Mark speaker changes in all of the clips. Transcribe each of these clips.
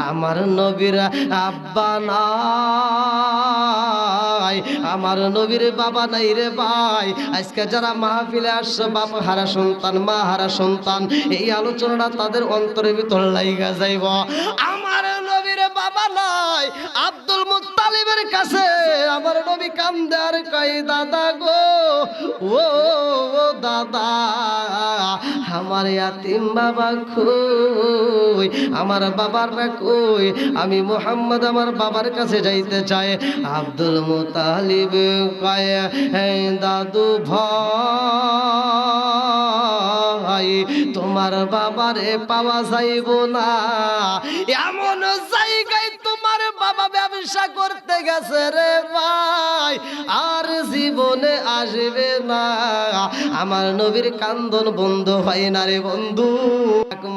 Speaker 1: আমার নবীর আব্বা নাই, আমার নবীর বাবা নাই রে ভাই। আজকে যারা মাহফিলে আসছে বাপ হারা সন্তান, মা হারা সন্তান, এই আলোচনাটা তাদের অন্তরের ভিতর লাইগা যাইব। আমার নবীর বাবা নাই, আব্দুল মুত্তালিবের কাছে আমার নবী কান্দে আর কয় দাদা গো, ও দাদা আমার ইয়াতিম বাবা কই, আমার বাবাররা কই, আমি মুহাম্মদ আমার বাবার কাছে যাইতে চাই। আব্দুল মুত্তালিব কয় দাদু ভাই তোমার বাবারে পাওয়া যাইব না, এমন জায়গায় তোমার বাবা ব্যবসা করতে গেছে রে ভাই, আর জীবনে আসবে না। আমার নবীর কান্দন বন্ধ হয় না রে বন্ধু।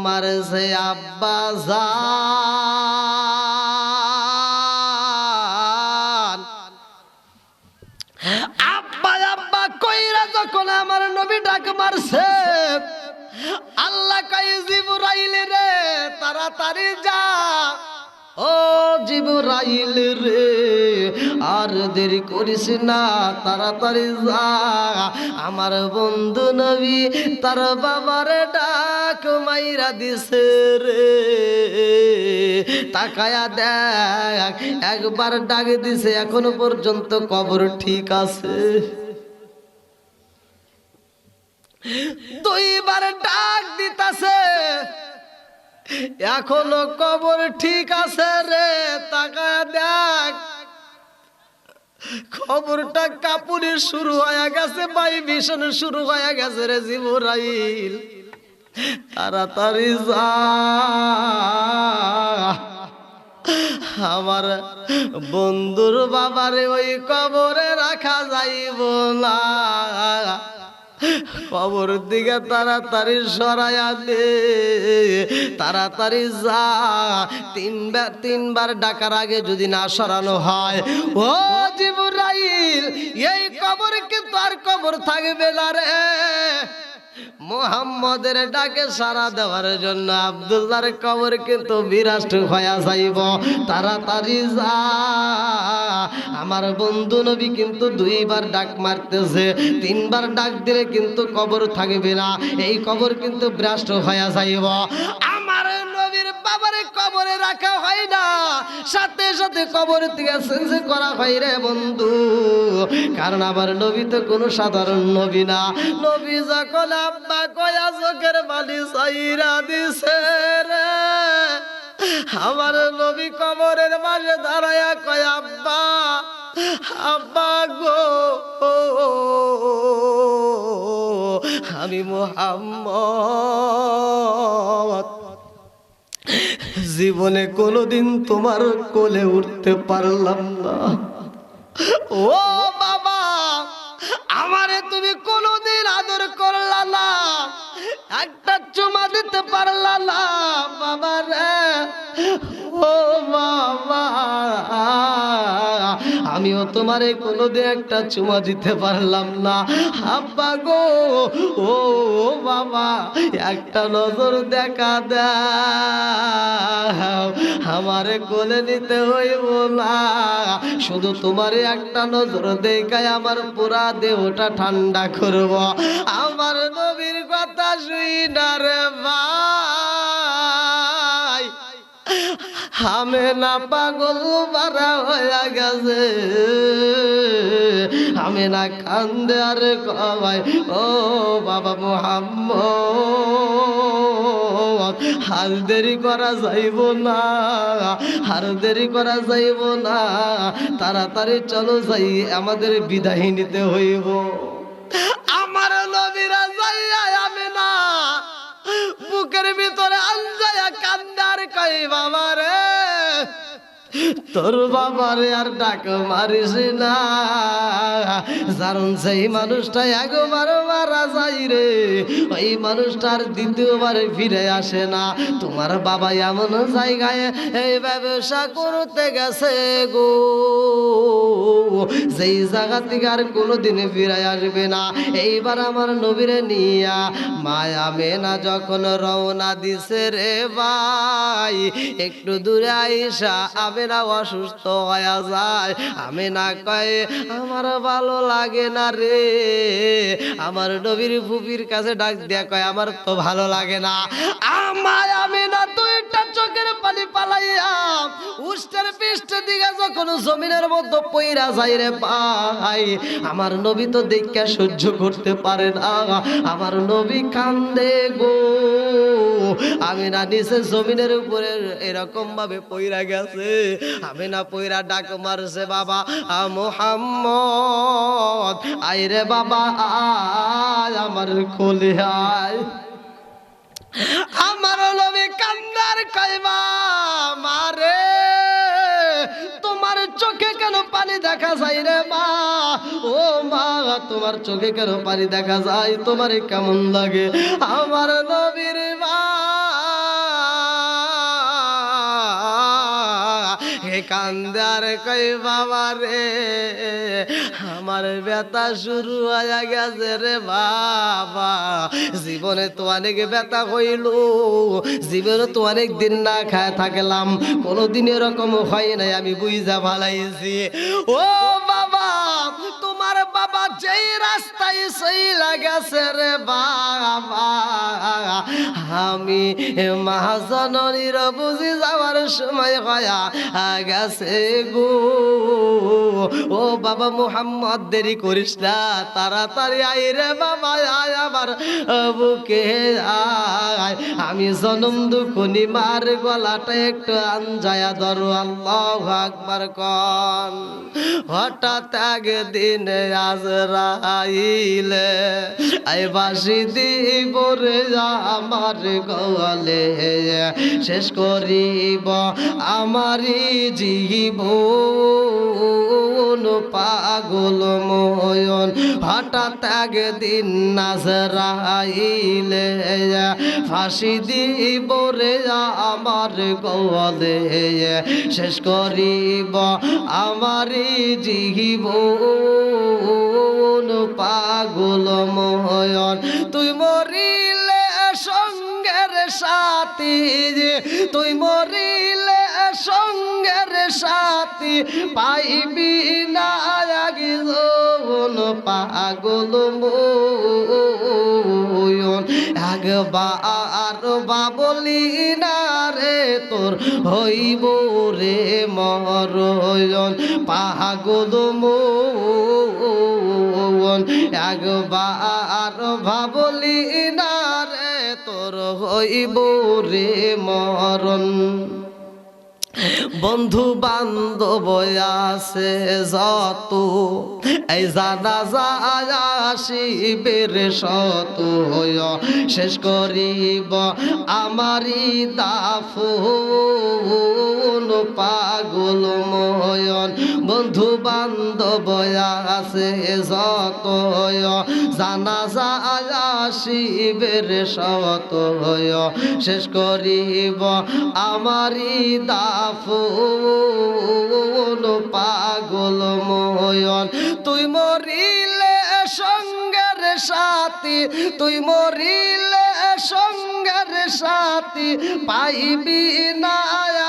Speaker 1: মারছে আব্বা জান, আব্বা আব্বা কইরা যখন আমার নবী ডাক মারছে, আল্লাহ কয় জিবরাইল রে তাড়াতাড়ি যা, ও জিবরাইল রে আর দেরি করিস না, তাড়াতাড়ি যা। আমার বন্ধু নবী তার বাবারে ডাক মাইরা দিছে রে, তাকায়া দেখ একবার ডাক দিছে, এখনো পর্যন্ত কবর ঠিক আছে। দুইবার ডাক দিতাছে, এখনো কবর ঠিক আছে রে, তাকায়া দেখ খবরটা কাপুরি শুরু হয়ে গেছে, ভাইব্রেশন শুরু হয়ে গেছে রে জিবরাইল, তাড়াতাড়ি যা। আমার বন্ধুর বাবারে ওই কবরে রাখা যাইব না, কবর দিকে তাড়াতাড়ি সরাইয়া দে, তাড়াতাড়ি যা। তিনবার ডাকার আগে যদি না সরানো হয়, ও জিবরাইল এই কবর কিন্তু আর কবর থাকবে না রে। মুহাম্মদের ডাকে সাড়া দেওয়ার জন্য আব্দুল্লাহর কবর কিন্তু বিরাষ্ট হয়ে যাইব, তাড়াতাড়ি যা। আমার বন্ধু নবী কিন্তু দুইবার ডাক মারতেছে, তিনবার ডাক দিলে কিন্তু কবর থাকবে না, এই কবর কিন্তু বিরাষ্ট হয়ে যাইব। আমার নবীর বাবারে কবরে রাখা হয় না, সাথে সাথে কবর থেকে চেঞ্জ করা হয় রে বন্ধু। কারণ আমার নবী তো কোনো সাধারণ নবী না। নবী যখন আব্বা কয়া চোখের বালি চাইরা দিছে রে, আমার নবী কবরের মাঝে দাঁড়ায়া কয় আব্বা, আব্বা গো আমি মুহাম্মদ জীবনে কোনোদিন তোমার কোলে উঠতে পারলাম না। ও বাবা আমারে তুমি কোনোদিন আদর করলা না, একটা চুমা দিতে পারলা না বাবা রে। ও বাবা আমিও তোমারে কোনোদিন একটা চুমা দিতে পারলাম না। আব্বা গো ও বাবা একটা নজর দেখা দাও, আমারে কোলে নিতে হইব না, শুধু তোমারে একটা নজর দেখায় আমার পুরা দেহটা ঠান্ডা করব। আমার নবীর কথা শুই না রে ভাই, আমি না পাগল মারা হয়ে গেছে, আমি না কান্দে আর কয় ও বাবা মুহাম্মদ আর দেরি করা যাইব না, আর দেরি করা যাইব না, তাড়াতাড়ি চলো যাই, আমাদের বিদায় নিতে হইব। আমার নবীরা যাইয়া আমি না বুকের ভিতরে আঞ্জায়া কান্দার কই বাবা রে, তোর বাবারে আর ডাক মারিস না, কারণ সেই মানুষটা একবার মারা যায় রে, ওই মানুষটার দ্বিতীয়বার ফিরে আসে না। তোমার বাবা এমন জায়গায় এই ব্যবসা করতে গেছে গো, যেই জায়গা থেকে আর কোনোদিন ফিরে আসবে না। এইবার আমার নবীরে নিয়া মায়া মেনা যখন রওনা দিছে রে ভাই, একটু দূরে আইসা আমেনা অসুস্থ হয়ে যায়। আমেনা কয় আমার ভালো লাগে না রে। আমার নবীর ফুপির কাছে ডাক দিয়া কয় আমার তো ভালো লাগে না। আমার আমেনা দুইটা চোখের পানি পালাইয়া উষ্টের পৃষ্ঠের দিকে যখন জমিনের মধ্যে পইরা যায় রে ভাই, আমার নবী তো দেখা সহ্য করতে পারে না, আমার নবী কান্দে গো। আমিনা নিচে জমিনের উপরে এরকম ভাবে পইরা গেছে। আমিনা পইরা ডাক মারছে বাবা মুহাম্মদ, আইরে বাবা আয় আমার কোলে আয়। আমার নবী কান্দার কইবা মারে তোমার চোখে কেন পানি দেখা যায় রে মা, ও মা তোমার চোখে কেন পানি দেখা যায়, তোমার কেমন লাগে? আমার নবীর মা কান্দার কই বাবা রে আমার ব্যথা শুরু হয়ে গেছে রে বাবা, জীবনে তো অনেক ব্যথা হইল, জীবনে তো অনেক দিন না খায় থাকলাম, কোনোদিন এরকম হয় নাই, আমি বুঝা ভালাইছি। ও বাবা তোমার বাবা যেই রাস্তায় চইলা গেছে রে বাবা, আমি মহাজননীর বুঝি যাওয়ার সময় হয়া গেছে গো। ও বাবা মুহাম্মদ দেরি করিস না, তাড়াতাড়ি আয় রে বাবা আয় আমার বুকে আয়। আমি জনম দুখনি মার গলাটা একটু আনজায়া ধরো, আল্লাহু আকবার কন। হঠাৎ একদিন আজরাইলে আই বাঁশি দিব রে আমার গলে, শেষ করিব আমারি জীবন পাগল ময়ন। হঠাৎ একদিন আজরাইলে ফাঁসি দিব রে আমার গলে, শেষ করিব আমারি জীবন পাগল ময়ন। তুই মরিলে সঙ্গের সাথী, তুই মরিলে সঙ্গের সাথী পাইবি না একজন পাগল ময়ন। একবার বাবলি না রে তোর হইব রে মরণ পাগল ময়ন। একবার ভাবলি না রে তোর হইব রে মরণ। বন্ধু বান্ধব আছে যত এই জানাজা আসিবের শত, শেষ করিব আমারি দাফন পাগল ময়ন। বন্ধু বান্ধব আছে যত জানাজা আসিবের শত, শেষ করিব আমারি দাফন পাগল ময়ন। তুই মরিলে সঙ্গের সাথী, তুই মরিলে সঙ্গের সাথী পাইবি না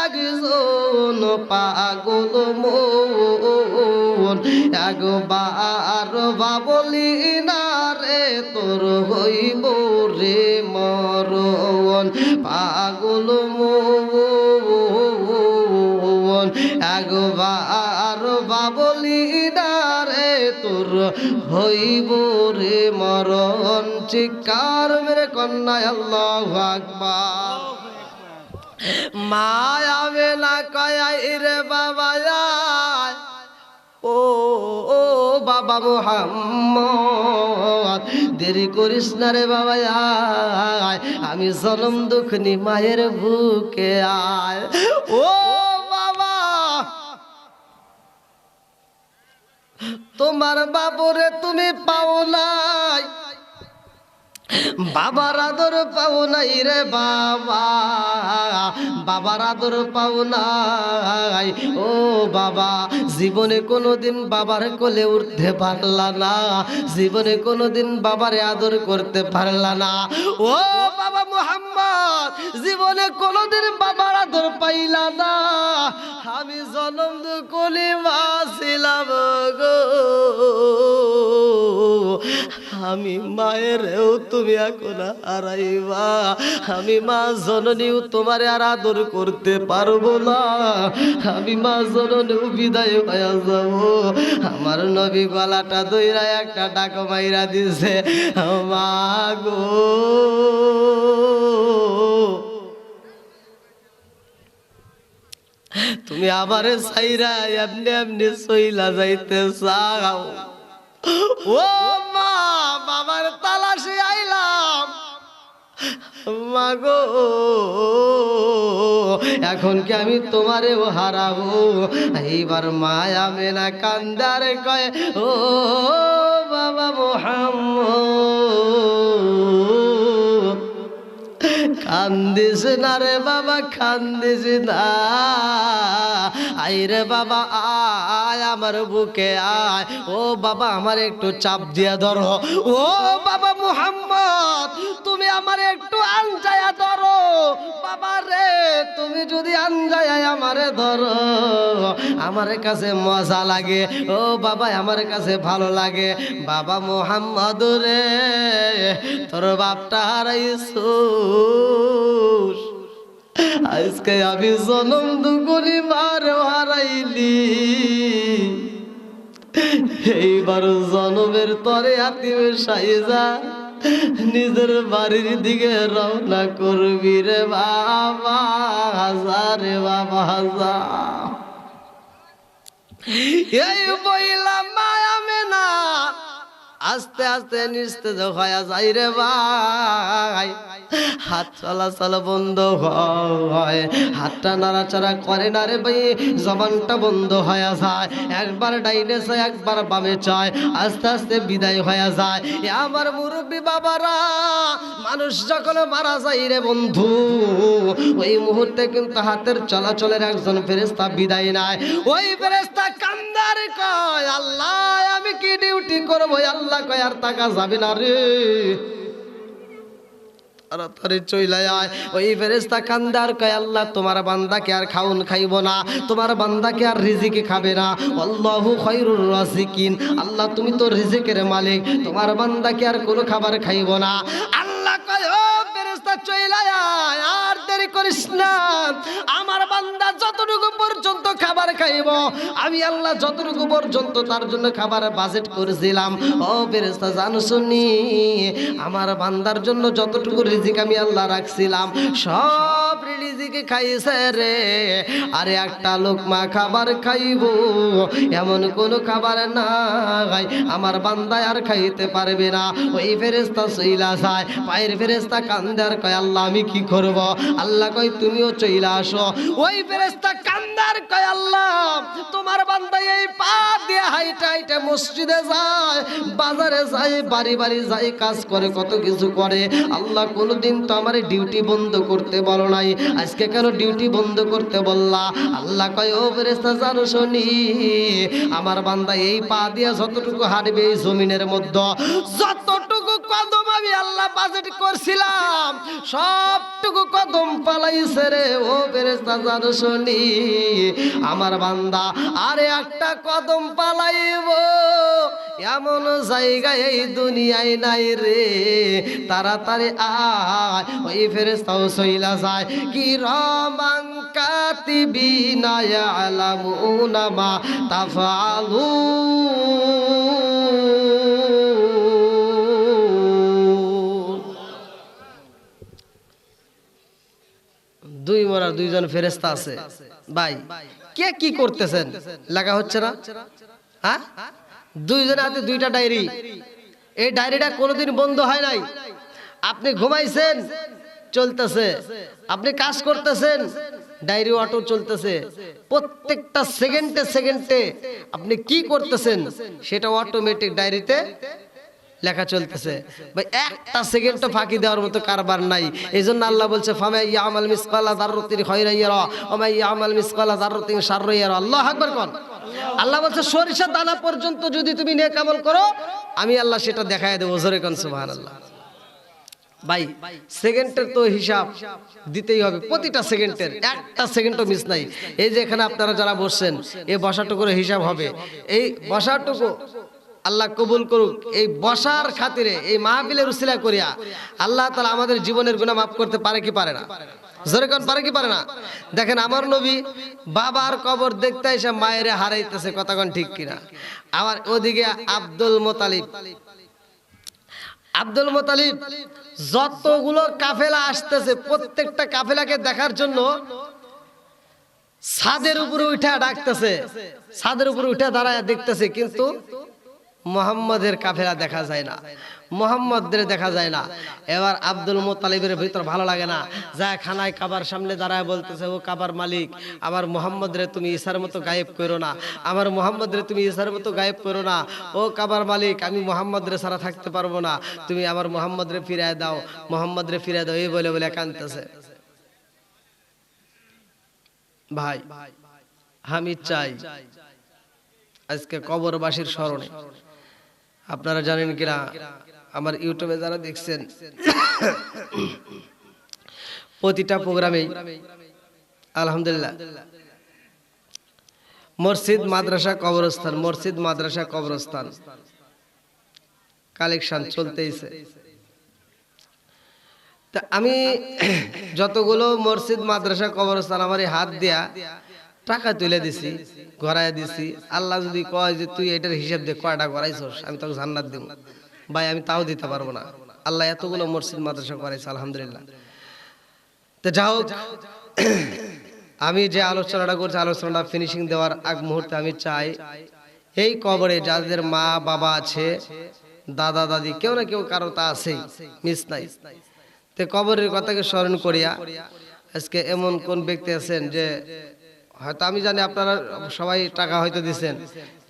Speaker 1: একজন পাগল মন। একবার বাবলি না রে তোর হইব রে মরণ পাগল মন। একবার বাবলি না রে তোর হইব রে মরণ। চিৎকার মেরে কন্যা আল্লাহু আকবার। মায়াবে না কয়াই রে বাবা ও ও বাবা মুহাম্মদ, দেরি করিস না রে বাবা আয়, আমি জনম দুঃখনি মায়ের বুকে আয়। ও বাবা তোমার বাবুরে তুমি পাও নাই, বাবার আদর পাও নাই রে বাবা, বাবার আদর পাও নাই। ও বাবা, জীবনে কোনোদিন বাবার কোলে উঠতে পারলা না, জীবনে কোনোদিন বাবারে আদর করতে পারলা না। ও বাবা মুহাম্মদ, জীবনে কোনোদিন বাবার আদর পাইলা না। আমি জনম দুঃখলি মা ছিলাম গো, আমি মায়েরও তুমি এখন হারাইবা, আমি মা জননীও তোমার আর আদর করতে পারবো না, আমি মা জননীও বিদায় হয়ে যাব। আমার নবী গলাটা দইরা একটা ডাক মাইরা দিছে, মা গো। তুমি আবার সাইরা এমনি এমনি সইলা যাইতে চাও। ও মা, বাবার তালাশে আইলাম মাগো, এখন কি আমি তোমারেও হারাবো? এইবার মায়া মেনা কান্দার কয়, ও বাবা মুহাম্মদ, কান্দিস না রে বাবা, কান্দিস না। আইরে বাবা আয় আমার বুকে আয়, ও বাবা আমার একটু চাপ দিয়া ধরো। ও বাবা মুহাম্মদ, তুমি আমার একটু আনজায়া ধরো। বাবা রে, তুমি যদি আনজায়া আমারে ধরো, আমার কাছে মজা লাগে। ও বাবা, আমার কাছে ভালো লাগে। বাবা মুহাম্মদ রে, তোর বাপটা হারাইছো, আজকে আমি জনম দুগুনি মারও হারাইলি, এইবার জনমের তরে হাতিম সাইজা নিজের বাড়ির দিকে রওনা করবি রে বাবা, হাজারে বাবা হাজা। এই বইলা মায়া মেনা আস্তে আস্তে নিস্তেজ হয়ে যায় রে ভাই, হাত চলাচল বন্ধ হয়, হাতটা নাড়াচাড়া করে না রে ভাই, জবানটা বন্ধ হয়ে যায়, একবার ডাইনে চায় একবার বামে চায়, আস্তে আস্তে বিদায় হয়ে যায়। আমার মুরব্বী বাবারা, মানুষ যখন মারা যায় রে বন্ধু, ওই মুহূর্তে কিন্তু হাতের চলাচলের একজন ফেরেশতা বিদায় নেয়। ওই ফেরেশতা কান্দার কয়, আল্লাহ আমি কি ডিউটি করবো? আল্লাহ কয় আর টাকা যাবে না রে, তাড়াতাড়ি চইলা আয়। ওই ফেরেশতা কান্দার কয়, আল্লাহ তোমার বান্দাকে আর খাউন খাইব না, তোমার বান্দাকে আর রিজিকে খাবে না। আল্লাহু খায়রুর রাজিকিন, আল্লাহ তুমি তো রিজিকের মালিক, তোমার বান্দাকে আর কোনো খাবার খাইব না। আল্লাহ কয়, ও ফেরেশতা চইলা আয়, আর দেরি করিস না, আমার বান্দা যতটুকু পর্যন্ত খাবার খাইব, আমি আল্লাহ যতটুকু পর্যন্ত তার জন্য খাবার বাজেট করেছিলাম। ও ফেরেশতা জানো শুনি, আমার বান্দার জন্য যতটুকু রিজিক আমি আল্লাহ রাখছিলাম, সব রিজিকে খাইছে রে, আরে একটা লোকমা খাবার খাইব এমন কোনো খাবার নাই আমার বান্দায় আর খাইতে পারবে না। ওই ফেরেশতা চইলা যায়, পায়ের ফেরেশতা কান্দার কয়, আল্লাহ আমি কি করব? আল্লাহ কয় তুমিও চইলা আসো। ওই ফেরেশতা কান্দার কয়, আল্লাহ তোমার বান্দা এই পা দিয়ে হাইটা হাইটা মসজিদে যায়, বাজারে যায়, বাড়ি বাড়ি যায়, কাজ করে, কত কিছু করে। আল্লাহ কোনোদিন তো আমার ডিউটি বন্ধ করতে বলো নাই, আজকে কেন ডিউটি বন্ধ করতে বললা? আল্লাহ কয়, ও ফেরেশতা জানো শুনি, আমার বান্দা এই পা দিয়ে যতটুকু হাঁটবে এই জমিনের মধ্যে, যতটুকু কদম আমি আল্লাহ বাজেট করছিলাম, সবটুকু কদম পালাইছে রে। ও ফেরেশতা জানো শুনি, আমার বান্দা আরে একটা কদম পালাইব এমন জায়গায় এই দুনিয়ায় নাই রে, তাড়াতাড়ি আয়। ওই ফেরেশতাও চইলা যায়। কি রমান কাতিবিনা ইয়ালামুনা মা তাফআলুন। দুই মরার দুইজন ফেরেশতা আছে ভাই, কে কি করতেছেন লাগা হচ্ছে না? হ্যাঁ, দুইজনের হাতে দুইটা ডায়েরি, এই ডায়েরিটা কোনোদিন বন্ধ হয় নাই। আপনি ঘুমাইছেন চলতেছে, আপনি কাজ করতেছেন ডায়েরি অটো চলতেছে, প্রত্যেকটা সেকেন্ডে সেকেন্ডে আপনি কি করতেছেন সেটা অটোমেটিক ডায়েরিতে লেখা চলতেছে। ভাই একটা সেকেন্ডও ফাঁকি দেওয়ার মতো কারবার নাই। এই জন্য আল্লাহ বলছে ফামা ইয়ামাল মিসকালা যাররাতিন খায়রান ইয়ারা ওয়া মা ইয়ামাল মিসকালা যাররাতিন শাররান ইয়ারা। আল্লাহু আকবার কোন। আল্লাহ বলছে সরিষা দানা পর্যন্ত যদি তুমি নেক আমল করো আমি আল্লাহ সেটা দেখায় দেব। জোরে কোন সুবহানাল্লাহ। ভাই সেকেন্ডের তো হিসাব দিতেই হবে, প্রতিটা সেকেন্ডের একটা সেকেন্ডও মিস নাই। এই যে এখানে আপনারা যারা বসছেন এই বসাটুকুর হিসাব হবে। এই বসাটুকু আল্লাহ কবুল করুক। এই বসার খাতিরে এই মাহফিলের উসিলা করিয়া আল্লাহ তাআলা আমাদের জীবনের গুনাহ মাফ করতে পারে কি পারে না? জোরে কোন পারে কি পারে না? দেখেন আমার নবী বাবার কবর দেখতে এসে মায়েরে হারাইতেছে, কথা কোন ঠিক কিনা? আবার ওদিকে আব্দুল মুতালিব যতগুলো কাফেলা আসতেছে প্রত্যেকটা কাফেলাকে দেখার জন্য ছাদের উপরে উঠে ডাকতেছে, ছাদের উপরে উঠে দাঁড়ায় দেখতেছে, কিন্তু মুহাম্মাদের কাফেলা দেখা যায় না, মুহাম্মাদের দেখা যায় না। এবার আব্দুল মুত্তালিবের ভিতর ভালো লাগে না, যা খানায় কাবার সামনে দাঁড়ায় বলতেছে ও কাবার মালিক আমার মুহাম্মাদের তুমি ঈসার মতো গায়েব করো না, আমার মুহাম্মাদের তুমি ঈসার মতো গায়েব করো না। ও কাবার মালিক আমি মুহাম্মাদের ছাড়া থাকতে পারবো না, তুমি আমার মুহাম্মাদের ফিরায় দাও, মুহাম্মাদের ফিরায় দাও, এই বলে বলে কাঁদতেছে। ভাই আমি চাই আজকে কবরবাসীর স্মরণে আপনারা জানেন কিনা, আমার ইউটিউবে যারা দেখছেন প্রতিটা প্রোগ্রামে আলহামদুলিল্লাহ মসজিদ মাদ্রাসা কবরস্থান, মসজিদ মাদ্রাসা কবরস্থান কালেকশন চলতেইছে। তা আমি যতগুলো মসজিদ মাদ্রাসা কবরস্থান আমার এই হাত দিয়া টাকা তুলে দিছি, গড়াইয়া দিছি। আল্লাহ যদি কয় যে তুই এটার হিসাব দে কয়টা গড়াইছস, আমি তোকে জান্নাত দেব, ভাই আমি তাও দিতে পারবো না। আল্লাহ এতগুলো মসজিদ মাদ্রাসা করাইছে আলহামদুলিল্লাহ। তো যাই হোক, আমি যে আলোচনাটা করছি আলোচনাটা ফিনিশিং দেওয়ার আগ মুহূর্তে আমি চাই এই কবরে যাদের মা বাবা আছে, দাদা দাদি কেউ না কেউ কারো তা আছেই, মিস নাই। তো কবরের কথাকে স্মরণ করিয়া আজকে এমন কোন ব্যক্তি আছেন যে হয়তো আমি জানি আপনারা সবাই টাকা হয়তো দিচ্ছেন,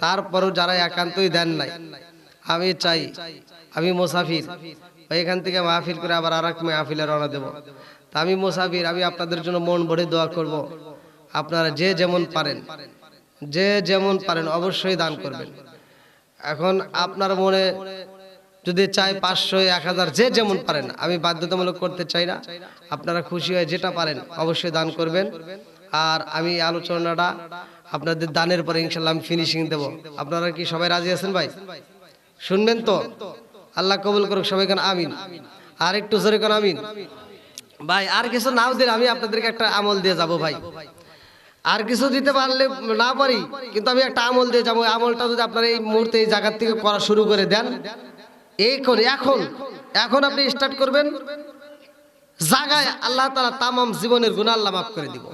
Speaker 1: তারপরও যারা একান্তই দেন নাই, আমি চাই আমি মুসাফির, এখান থেকে মাহফিল করে আবার আর এক মাহফিলে রওনা দেব। তা আমি মুসাফির, আমি আপনাদের জন্য মন ভরে দোয়া করব। আপনারা যে যেমন পারেন, যে যেমন পারেন অবশ্যই দান করবেন। এখন আপনার মনে যদি চাই 500 1000 যে যেমন পারেন, আমি বাধ্যতামূলক করতে চাই না, আপনারা খুশি হয়ে যেটা পারেন অবশ্যই দান করবেন। আর আমি আলোচনাটা আপনাদের দানের পরে ইনশাআল্লাহ আমি ফিনিশিং দেব। আপনারা কি সবাই রাজি আছেন ভাই? শুনবেন তো? আল্লাহ কবুল করুক সবাই কেন আমিন। আর একটু জোরে কেন আমিন। ভাই আর কিছু নাও দিলে আমি আপনাদেরকে একটা আমল দিয়ে যাব ভাই, আর কিছু দিতে পারলে না পারি কিন্তু আমি একটা আমল দিয়ে যাবো। আমলটা যদি আপনারা এই মুহূর্তে এই জায়গা থেকে করা শুরু করে দেন, এখন আপনি স্টার্ট করবেন, জায়গায় আল্লাহ তাআলা তামাম জীবনের গুনাহ আল্লাহ মাফ করে দিব।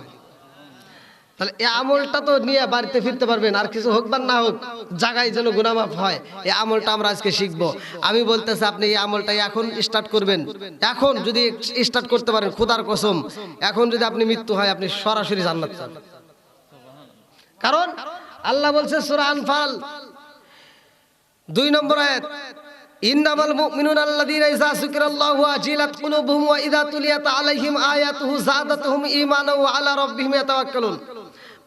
Speaker 1: তাহলে এই আমলটা তো নিয়ে বাড়িতে ফিরতে পারবেন, আর কিছু হোক বা না হোক জায়গায় যেন গুনাহ মাফ হয়, এই আমলটা আমরা আজকে শিখবো। আমি বলতেছি আপনি এই আমলটা এখন স্টার্ট করবেন। এখন যদি স্টার্ট করতে পারেন খোদার কসম, এখন যদি আপনি মৃত্যু হয় আপনি সরাসরি জান্নাত পাবেন। কারণ আল্লাহ বলছে সূরা আনফাল 2 নম্বর আয়াত, ইন্নামাল মুমিনুনা আল্লাযীনা ইযা যুকিরাল্লাহু ওয়াজিলাত কুলুবুহুম ওয়া ইযা তুলিয়াত আলাইহিম আয়াতুহু যাদাতুহুম ঈমানান ওয়া আলা রাব্বিহিম ইয়াতাওয়াক্কালুন।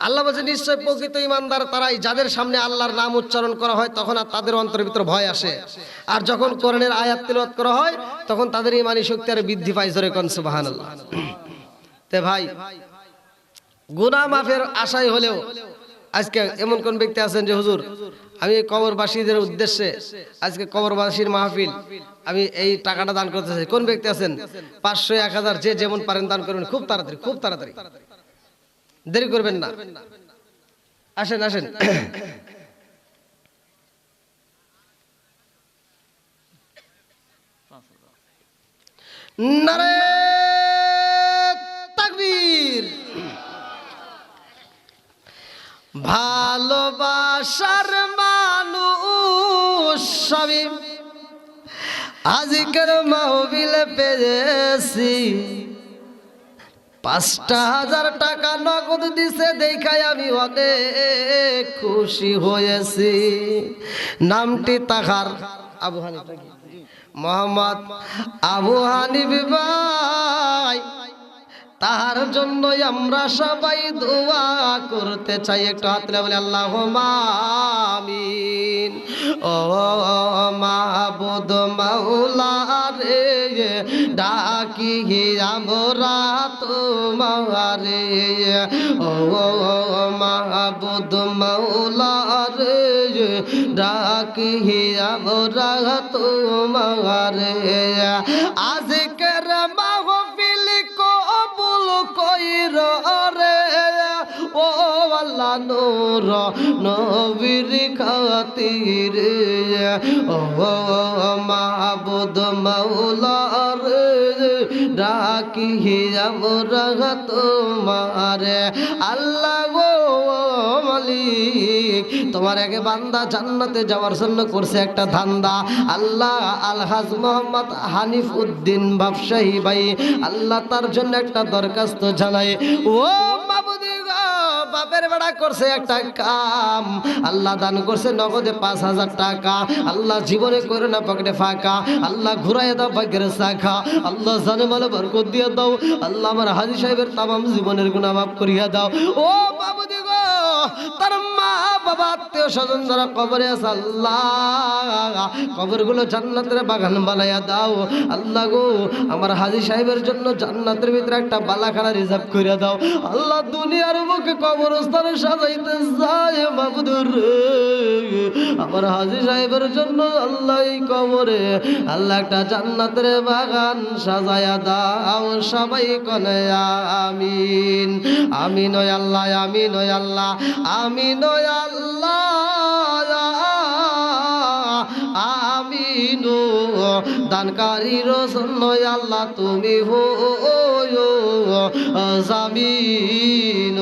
Speaker 1: আল্লাহ বলেন নিশ্চয় প্রকৃত ঈমানদার তারাই যাদের সামনে আল্লাহর নাম উচ্চারণ করা হয় তখন আর তাদের অন্তরের ভিতর ভয় আসে, আর যখন কোরআনের আয়াত তেলাওয়াত করা হয় তখন তাদের ঈমানি শক্তি আর বৃদ্ধি পায়। জোরে কোন সুবহানাল্লাহ। তে ভাই গুনাহ মাফের আশায় হলেও আজকে এমন কোন ব্যক্তি আছেন যে হুজুর আমি এই কবরবাসীদের উদ্দেশ্যে আজকে কবরবাসীর মাহফিল আমি এই টাকাটা দান করতে চাই, কোন ব্যক্তি আছেন? 500 1000 যে যেমন পারেন দান করবেন, খুব তাড়াতাড়ি, খুব তাড়াতাড়ি, দেরি করবেন না। আসেন আসেন। নারে তাকবীর। ভালোবাসার মানুষ সবই আজকের মাহফিলে পেয়েছি, 5,000 টাকা নগদ দিছে, দেখাই আমি অনেক খুশি হয়েছি। নামটি তাহার আবু হানিফ, মোহাম্মদ আবু হানিফ ভাই। তাহার জন্য আমরা সবাই দোয়া করতে চাই। একটু হাত তুলে বলি আল্লাহুম্মা আমিন। ও মাহবুদ মাওলা রে, ডাকি আমরা তোমারে। ও মাহবুদ মাওলা রে, ডাকি আমরা তোমারে। আজকের মাহফিল কবুল কইর রে, ও আল্লাহ নূর নবীর খাতিরে। ও মাহবুদ মাওলা রে, ডাকি আমরা তোমারে। আল্লাহ গো মালিক, তোমার এক বান্দা জান্নাতে যাওয়ার জন্য করছে একটা ধান্দা। আল্লাহ আলহাজ মোহাম্মদ হানিফ উদ্দিন ব্যবসায়ী ভাই, আল্লাহ তার জন্য একটা দরখাস্ত জানাই। ও মাবুদি গো, বাপের বেড়া করছে একটা কাম, আল্লাহ দান করছে নগদে 5,000 টাকা। আল্লাহ জীবনে করে না পকেটে ফাঁকা, আল্লাহ ঘুরাই দাও ভাগ্যের শাখা। আল্লাহ জানে বলে বরকত দিয়ে দাও। আল্লাহ আমার হাজী সাহেবের তামাম জীবনের গুনাহ মাফ করিয়া দাও। ও বাবুদি গো, তার মা বাবা আত্মীয় স্বজন যারা কবরে আছে, আল্লাহ কবরগুলো জান্নাতের বাগান বানাইয়া দাও। আল্লাহ গো, আমার হাজী সাহেবের জন্য জান্নাতের ভিতরে একটা বালাখানা রিজার্ভ করিয়া দাও। আল্লাহ দুনিয়ার বুকে কবরস্থানে সাজাইতে যায় মাবুদুর রে, আমার হাজী সাহেবের জন্য আল্লাহ এই কবরে আল্লাহ একটা জান্নাতের বাগান সাজায়া দাও। সবাই কনে আমিন। আমিন ও আল্লাহ, আমিন ও আল্লাহ, আমিন ও আল্লাহ, আমিন। দানকারীর জন্য আল্লাহ তুমি হো জামিন।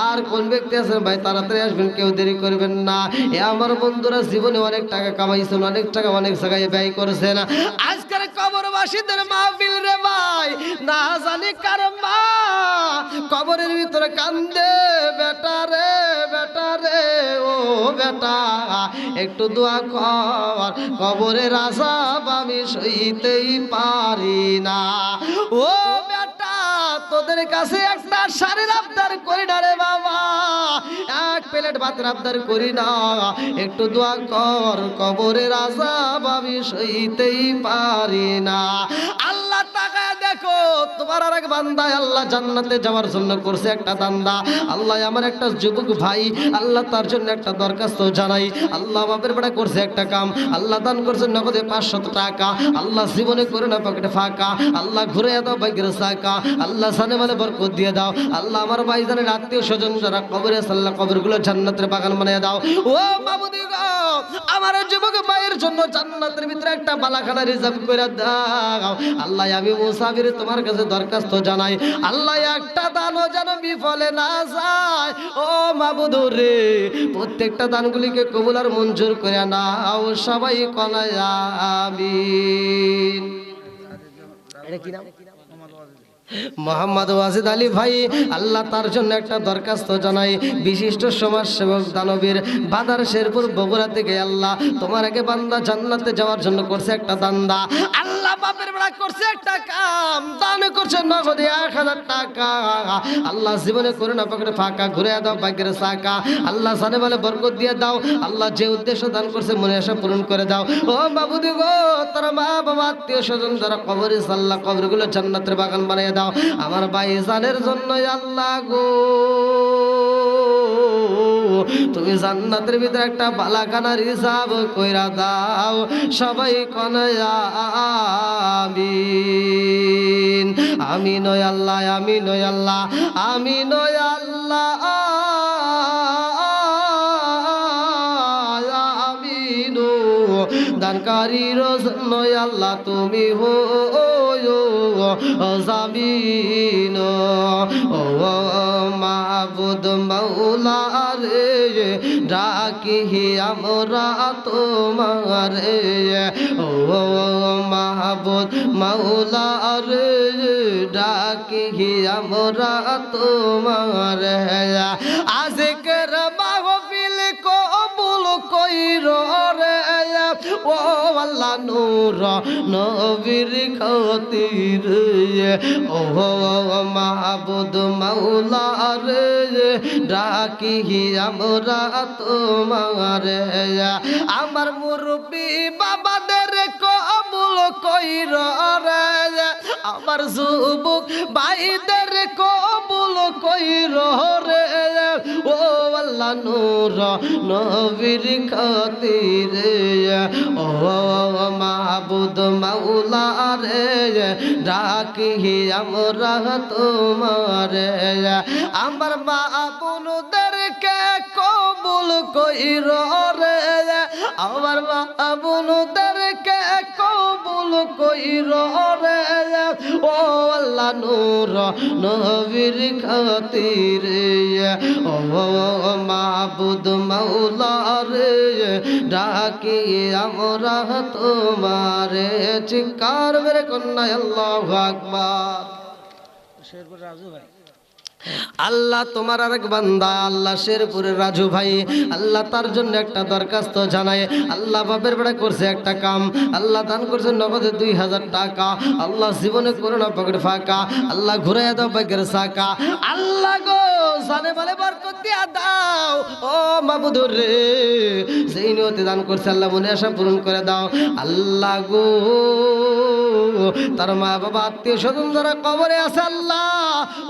Speaker 1: আর কোন ব্যক্তি আছেন ভাই, তাড়াতাড়ি আসবেন, কেউ দেরি করবেন না। এ আমার বন্ধুরা জীবনে অনেক টাকা কামাইছেন, অনেক টাকা অনেক জায়গায় ব্যয় করেছেন। আজকের কবরবাসীদের মাহফিল রে ভাই, না জানি কার মা কবরের ভিতরে কান্দে, বেটা রে বেটা রে, ও বেটা একটু দোয়া কর, কবরের আযাব আমি সইতেই পারি না। ও বেটা, তোদের কাছে একটা শাড়ির আবদার করি না রে বাবা, এক প্লেট ভাতের আবদার করি না, একটু দোয়া কর, কবরের আযাব আমি সইতেই পারি না। আল্লাহ তাকায় দেখো, তোমার আর এক বান্দা আল্লাহ জান্নাতে যাওয়ার জন্য করছে একটা দান্দা। আল্লাহ আমার একটা যুবক ভাই, আল্লাহ তার জন্য একটা দরখাস্ত জানাই। আল্লাহ বাপের বেড়া করছে একটা কাম, আল্লাহ দান করছে নগদে 500 টাকা। আল্লাহ জীবনে করে না পকেটে ফাঁকা, আল্লাহ ঘুরে দাও ভাগ্যের চাকা। আল্লাহ জানে মানে বরকত দিয়ে দাও। আল্লাহ আমার ভাইজানের আত্মীয় স্বজন যারা কবরে আছে, আল্লাহ কবরগুলো জান্নাতের বাগান বানিয়ে দাও। ও মাবুদি গো, আমার যুবক ভাইয়ের জন্য জান্নাতের ভিতরে একটা বালাখানা রিজার্ভ করে দাও। আল্লাহ আমি মুসাফির তোমার কাছে দরখাস্ত জানাই, আল্লাহ একটা দানও যেন বিফলে না যায়। ও মাবুদুর রে, প্রত্যেকটা দানগুলিকে কবুল আর মঞ্জুর করে নাও। সবাই কনায় আমিন। এটা কি নাম? মোহাম্মদ ওয়াজিদ আলী ভাই, আল্লাহ তার জন্য একটা দরখাস্ত জানাই। বিশিষ্ট সমাজসেবক দানবীর বাদার শেরপুর বগুড়া থেকে, আল্লাহ তোমার আগে বান্দা জান্নাতে যাওয়ার জন্য করছে একটা দান্দা। আল্লাহ বাপের বেড়া করছে একটা কাম, দান করছে নগদে 1000 টাকা। আল্লাহ জীবনে করে না পকেটে ফাঁকা, ঘুরে দাও ভাগ্যের চাকা। আল্লাহ জানে বলে বরকত দিয়ে দাও। আল্লাহ যে উদ্দেশ্য দান করছে মনে আশা পূরণ করে দাও। ও বাবুদি গো, তার মা বাবা আত্মীয় স্বজন যারা কবরে, আল্লাহ কবরগুলো জান্নাতের বাগান বানিয়ে দাও। আমার ভাইজানের জন্য আল্লাহ গো, তুমি জান্নাতের ভিতরে একটা বালাখানা রিজার্ভ কইরা দাও। সবাই কনায় আমিন। আমিন ও আল্লাহ, আমিন ও আল্লাহ, আমিন ও আল্লাহ, আমিন। দানকারীর জন্য আল্লাহ তুমি হো জামিন। ও মা মাহবুদ মাওলা রে ডাকি আমরা তোমারে ও মাহবুদ মাওলা রে ডাকি আমরা তোমারে আজকের মাহফিল কবুল কইর রে ও আল্লাহ নূর নবীর খাতির ও মাহবুদ মাওলা রে ডাকি আমরা তোমারে আমার মুরব্বি বাবাদের কবুল কইর রে আমার যুবক ভাইদের কবুল কইর রে ও আল্লাহ নূর নবীর খাতিরে ও মাহবুদ মাওলা রে ডাকি আমরা তোমারে আমার মা বোনদেরকে কবুল কইর রে আমার মা বোনদেরকে কবুল কইর রে ও আল্লাহ নূর নবীর খাতিরে ও মাহবুদ মাওলা রে ডাকি আমরা তোমারে চিৎকার মেরে কন্যা আল্লাহু আকবার শেরপুর রাজু ভাই আল্লাহ তোমার আরেক বান্দা আল্লাহ শেরপুরের রাজু ভাই আল্লাহ তার জন্য একটা দরখাস্ত জানায় আল্লাহ বাপের বেড়া করছে একটা কাম আল্লাহ দান করছে নগদে 2000 টাকা আল্লাহ জীবনে করোনা পকেট ফাঁকা আল্লাহ ঘুরাইয়া দাও ভাগ্যের চাকা আল্লাহ গো জানে বলে বরকত দিয়া দাও ও মাবুদুর রে যেই নিয়তে দান করছে আল্লাহ মনে আশা পূরণ করে দাও আল্লাহ গো তার মা বাবা আত্মীয় স্বজন যারা কবরে আছে আল্লাহ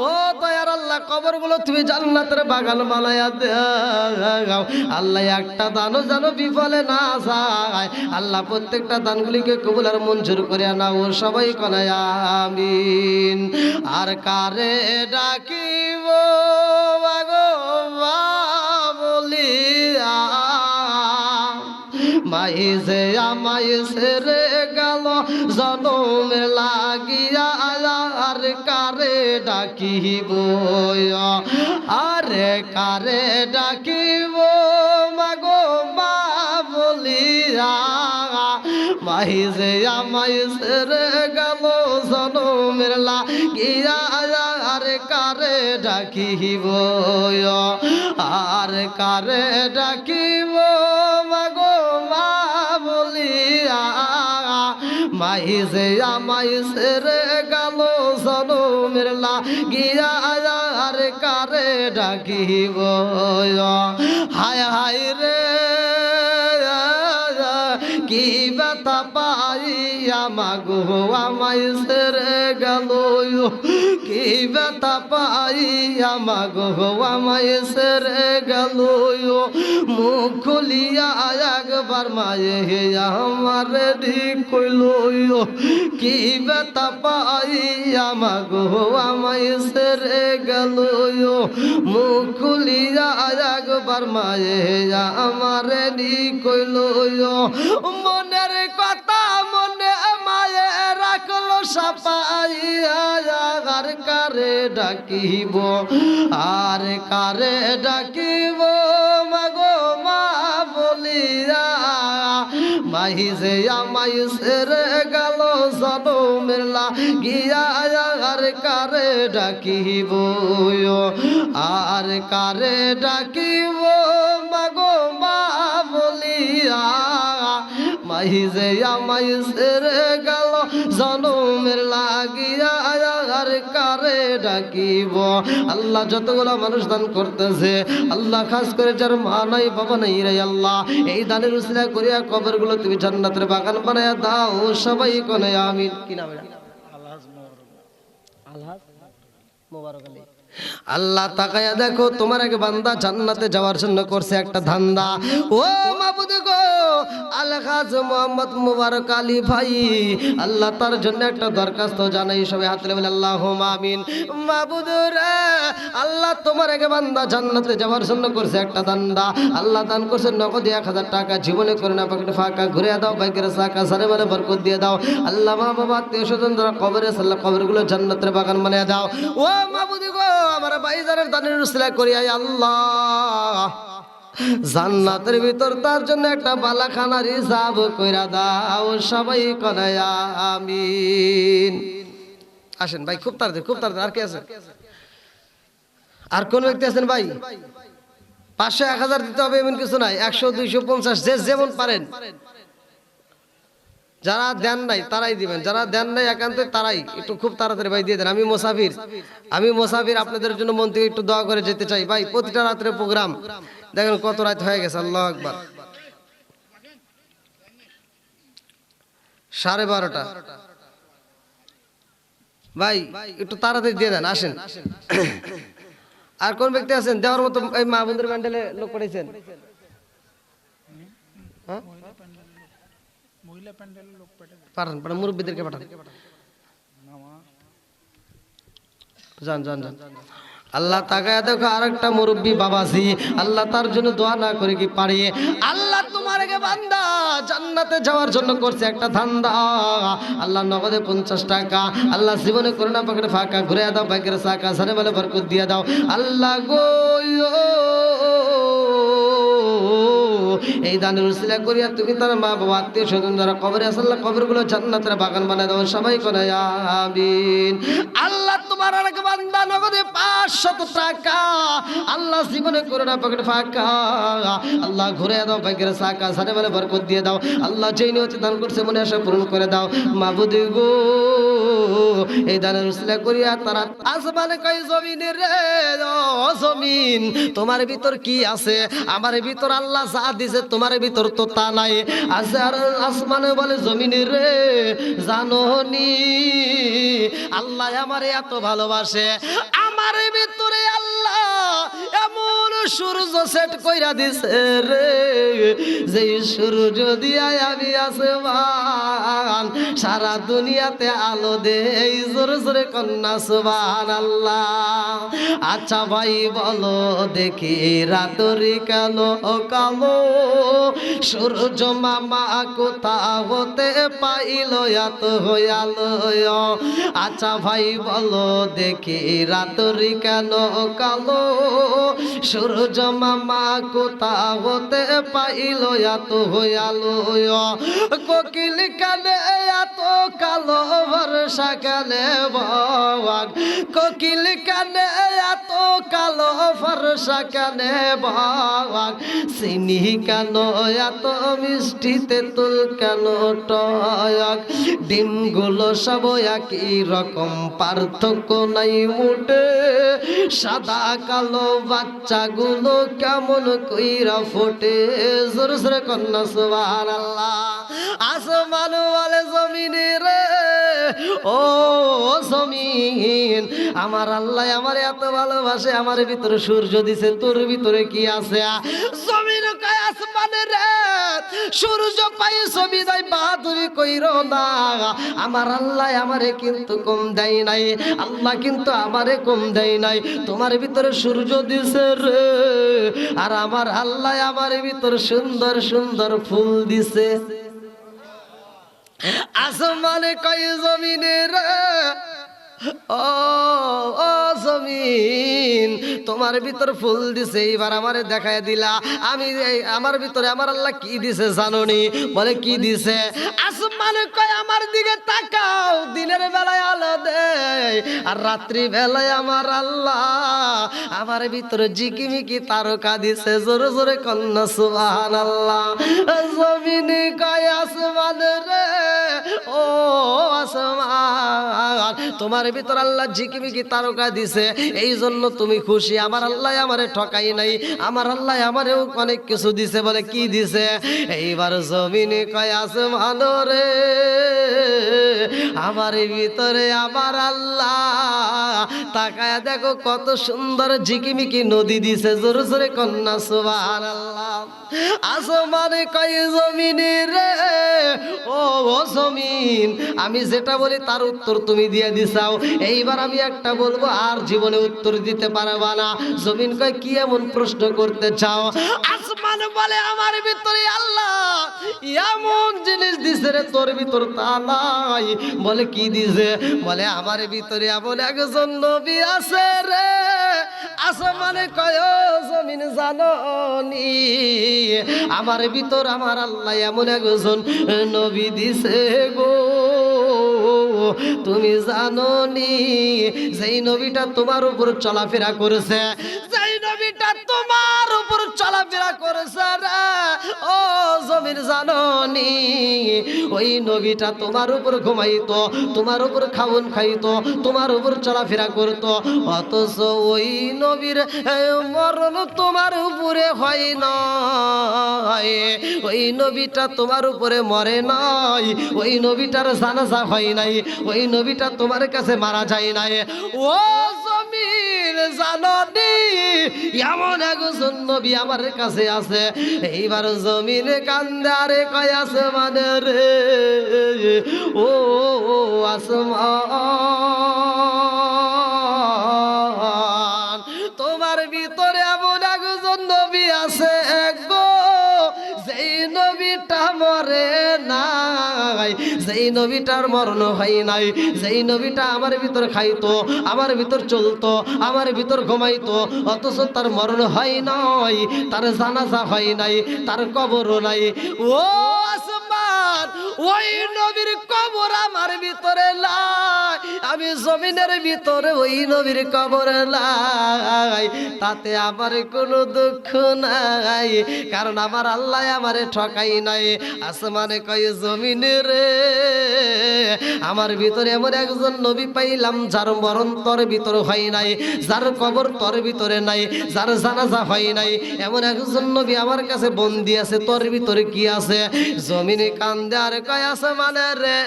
Speaker 1: ও দয়ার আল্লাহ কবরগুলো তুমি জান্নাতের বাগান বানায়া দাও আল্লাহ একটা দানও যেন বিফলে না যায় আল্লাহ প্রত্যেকটা দানগুলিকে কবুল আর মঞ্জুর করে নাও সবাই কনায় আমিন আর কারে ডাকিব মাগো মা বলিয়া মাইজে আমাইছে রে গেল জনমে লাগিয়া আর কারে ডাকিব আরে কারে ডাকিব মাগো মা বলিয়া মাইজে আমাইছে রে গেল জনমের লাগিয়া আর কারে ডাকিব আর কারে ডাকিব মাগো মা বলিয়া মাইজে আমাইছে রে গেল জনমের লাগিয়া আর কারে ডাকিব হায় হায় রে কি ব্যথা পাইয়া মাগো আমাইছে রে গেল কি ব্যথা পাইয়া মাগো আমাইছে রে গেল মুখ খুলিয়া একবার মায়ে আমার ঠিক কইল কি ব্যথা পাইয়া মাগো আমাইছে রে গেল মুখ খুলিয়া একবার মায়ে আমার ঠিক কইল মনের কথা মনে মায়ে রাখলো সাপাইয়া আর কারে ডাকিব আর কারে ডাকিব মাগো মা বলিয়া মাইজে আমাইছে রে গেল জনমের লাগিয়া আর কারে ডাকিব আর কারে ডাকিব মাগো মা বলিয়া মাইজে আমাইছে রে গেল জনমের লাগিয়া আর কারে ডাকিব আল্লাহ যতগুলো মানুষ দান করতেছে আল্লাহ খাস করে যার মা নাই বাবা নাই রে আল্লাহ এই দানের উসিলা করিয়া কবরগুলো তুমি জান্নাতের বাগান বানায়া দাও সবাই কোনে আমিন কি নাম আল্লাহ মোবারক আলী আল্লাহ তাকায়া দেখো তোমার এক বান্দা জান্নাতে যাওয়ার জন্য করছে একটা ধান্দা ও মাবুদ গো আলহাজ মোহাম্মদ মুবারক আলী ভাই, আল্লাহ তার জন্য একটা দরখাস্ত জানাই, সবাই হাত তুলে বলে আল্লাহুম্মা আমিন। মাবুদ রে, আল্লাহ তোমার এক বান্দা জান্নাতে যাওয়ার জন্য করছে একটা দান্দা, আল্লাহ দান করছে নগদ 1000 টাকা, জীবনে করে না পকেটে ফাঁকা, ঘুরে দাও বাইকের চাকা, সারে মানে বরকত দিয়ে দাও। আল্লাহ মা বাবা আত্মীয় স্বজন যারা কবরে আছে, আল্লাহ কবরগুলো জান্নাতের বাগান বানিয়ে দাও। ও মাবুদ গো, আমার ভাইজানের দানের উসিলা করি আয় আল্লাহ, জান্নাতের ভিতর তার জন্য একটা বালাখানা রিজার্ভ কইরা দাও, সবাই কনায় আমিন। আসেন ভাই, খুব তাড়াতাড়ি, খুব তাড়াতাড়ি। আর কে আছে? আর কোন ব্যক্তি আছেন ভাই? 500 1000 দিতে হবে এমন কিছু নাই, 100 250 যে যেমন পারেন। যারা দেন নাই তারাই দিবেন, যারা দেন নাই একান্ত তারাই একটু খুব তাড়াতাড়ি ভাই দিয়ে দেন। আমি মোসাফির আপনাদের জন্য মন থেকে একটু দোয়া করে যেতে চাই ভাই। প্রতিটা রাত্রে প্রোগ্রাম দেখেন কত রাত হয়ে গেছে, আল্লাহু আকবার, 12:30 ভাই, একটু তাড়াতাড়ি দিয়ে দেন। আসেন। আর কোন ব্যক্তি আছেন দেওয়ার মতো? এই মা বোনদের প্যান্ডেলে লোক পাঠাইছেন? হ্যাঁ, পাঠান পাঠান, মুরব্বীদেরকে পাঠান, যান যান যান। আল্লাহ তাকায় দেখো আরেকটা মুরব্বী বাবাজি, আল্লাহ তার জন্য দোয়া না করে কি পারি? আল্লাহ তোমার কে বান্দা জান্নাতে যাওয়ার জন্য করছে একটা ধান্দা, আল্লাহ নগদে 50 টাকা, আল্লাহ জীবনে করে না পকেটে ফাঁকা, ঘুরে দাও বাইকের চাকা, সারে বলে বরকত দিয়ে দাও। আল্লাহ গো, এই দানের উসিলা করিয়া তুমি তার মা বাবা আত্মীয় স্বজন যারা কবরে আছে, আল্লাহ কবরগুলো জান্নাতের বাগান বানায় দাও, সবাই করে আমিন। আল্লাহ তোমার আরেক বান্দা নগদে 500 টাকা, আল্লাহ জীবনে করে না পকেটে ফাঁকা, আল্লাহ ঘুরে দাও বাইকের চাকা, সারে বলে বরকত দিয়ে দাও। আল্লাহ যেই নিয়তে দান করছে মনে আশা পূরণ করে দাও। মাবুদ গো, এই দানের উসিলা করিয়া তারা আসমানে কই জমিনে রে, ও জমিন তোমার ভিতর কি আছে? আমার ভিতর আল্লাহ যা দিছে তোমার ভিতর তো তা নাই। আছে আর আসমানে বলে জমিনে রে, জানোনি আল্লাহ আমারে এত ভালোবাসে, আমার ভিতরে আল্লাহ এমন সূর্য সেট কইরা দিছে রে, যে সূর্য দিয়া আমি আসমান সারা দুনিয়াতে আলো দেই, জোরে জোরে কন্যা সুবহানাল্লাহ। আচ্ছা ভাই বলো দেখি, রাতরি কালো কালো সূর্য মামা কোথা হতে পাইল এত হইয়ালো? আচ্ছা ভাই বলো দেখি, রাতরি কেন কালো সূর্য মামা কোথা হতে পাইল এত হইয়ালো? কোকিল কানে এত কালো ভরসা কানে বাগ, কোকিল কানে এত কালো ভরসা কানে বাগ, চিনি কেন এত মিষ্টি, তেঁতুল কেন টক, ডিমগুলো সব একই রকম, পার্থক্য নাই মোটে, সাদা কালো বাচ্চাগুলো কেমন কইরা ফোটে, জোরে জোরে কন্যা সুবহানাল্লাহ। আসমান বলে জমিনে রে, ও জমিন আমার আল্লাহ আমার এত ভালোবাসে, আমার ভিতরে সূর্য দিছে, তোর ভিতরে কি আছে? জমিন কয় আসমানে রে, সূর্য পাই ছবি দেয় বাহাদুরি কইরো না, আমার আল্লাহ আমারে কিন্তু কম দেয় নাই, আল্লাহ কিন্তু আমারে কম দেয় নাই, তোমার ভিতরে সূর্য দিছে রে, আর আমার আল্লাহ আমার ভিতরে সুন্দর সুন্দর ফুল দিছে। আসমানে কয় জমিনে রে, ও ও জমিন তোমার ভিতর ফুল দিছে, এইবার আমারে দেখায় দিলা, আমি আমার ভিতরে আমার আল্লাহ কি দিছে জানোনি? বলে কি দিছে? আসমানে কয় আমার দিকে তাকাও, দিনের বেলায় আলো দেয়, আর রাত্রি বেলায় আমার আল্লাহ আমার ভিতরে ঝিকিমিকি তারকা দিছে, জোরে জোরে কন্যা সুবহানাল্লাহ। জমিনে কয় আসমানে রে, ও আসমান তোমার ভিতর আল্লাহ ঝিকিমিকি তারকা দিছে, এই জন্য তুমি খুশি। আমার আল্লাহ আমারে ঠকাই নাই, আমার আল্লাহ আমারেও অনেক কিছু দিছে। বলে কি দিছে? এইবার জমিনে কয় আসমান রে, আমার ভিতরে আমার আল্লাহ তাকায় দেখো কত সুন্দর ঝিকিমিকি নদী দিছে, জোরে জোরে কন্যা সুবহানাল্লাহ। আসমানে কয় জমিনে রে, ও জমিন আমি যেটা বলি তার উত্তর তুমি দিয়ে দিছাও, এইবার আমি একটা বলবো আর জীবনে উত্তর দিতে পারবা না। জমিন কয় কি এমন প্রশ্ন করতে চাও? আসমান বলে আমার ভিতরে আল্লাহ এমন জিনিস দিছে রে তোর ভিতর তা নাই। বলে কি দিছে? বলে আমার ভিতরে এমন একজন নবী আছে রে। আসমানে কয় ও জমিন জানো নি আমার ভিতর আমার আল্লাহ এমন একজন নবী দিছে গো, তুমি জানো নি যেই নবীটা তোমার উপর চলাফেরা করেছে, যেই নবীটা তোমার উপর চলাফেরা করেছে রে ও জমিন জানো নি ওই নবীটা তোমার উপর ঘুমাইতো, তোমার উপর খাওন খাইতো, তোমার উপর চলাফেরা করতো, অথচ ওই নবীর মরণ তোমার উপরে হয় না, ওই নবীটা তোমার উপরে মরে নাই, ওই নবীটার জানাজা হয় নাই, ওই নবীটা তোমার কাছে মারা যায় নাই। ও জমিন জানো নি এমন একজন নবী আমার কাছে আছে। এইবার জমিন কান্দে আরে কয় আসমানে রে, ও আসমান তোমার ভিতরে এমন একজন নবী আছে গো, যেই নবীটা মরে নাই, যেই নবীটার মরণ হয় নাই, যেই নবীটা আমার ভিতর খাইতো, আমার ভিতর চলতো, আমার ভিতর ঘুমাইতো, অথচ তার মরণ হয় নাই, তার জানাজা হয় নাই, তার কবরও নাই। ও আসমান ওই নবীর কবর আমার ভিতরে নাই, আমি জমিনের ভিতরে ওই নবীর কবর নাই, তাতে আমার কোনো দুঃখ নাই, কারণ আমার আল্লাহ আমারে ঠকাই নাই। আসমানে কয় জমিনে রে আমার ভিতরে এমন একজন নবী পাইলাম যার মরণ তোর ভিতরে হয় নাই, যার কবর তোর ভিতরে নাই, যার জানাজা হয় নাই, এমন একজন নবী আমার কাছে বন্দি আছে, তোর ভিতরে কি আছে? জমিনে কান্দে আর কয় আসমানে রে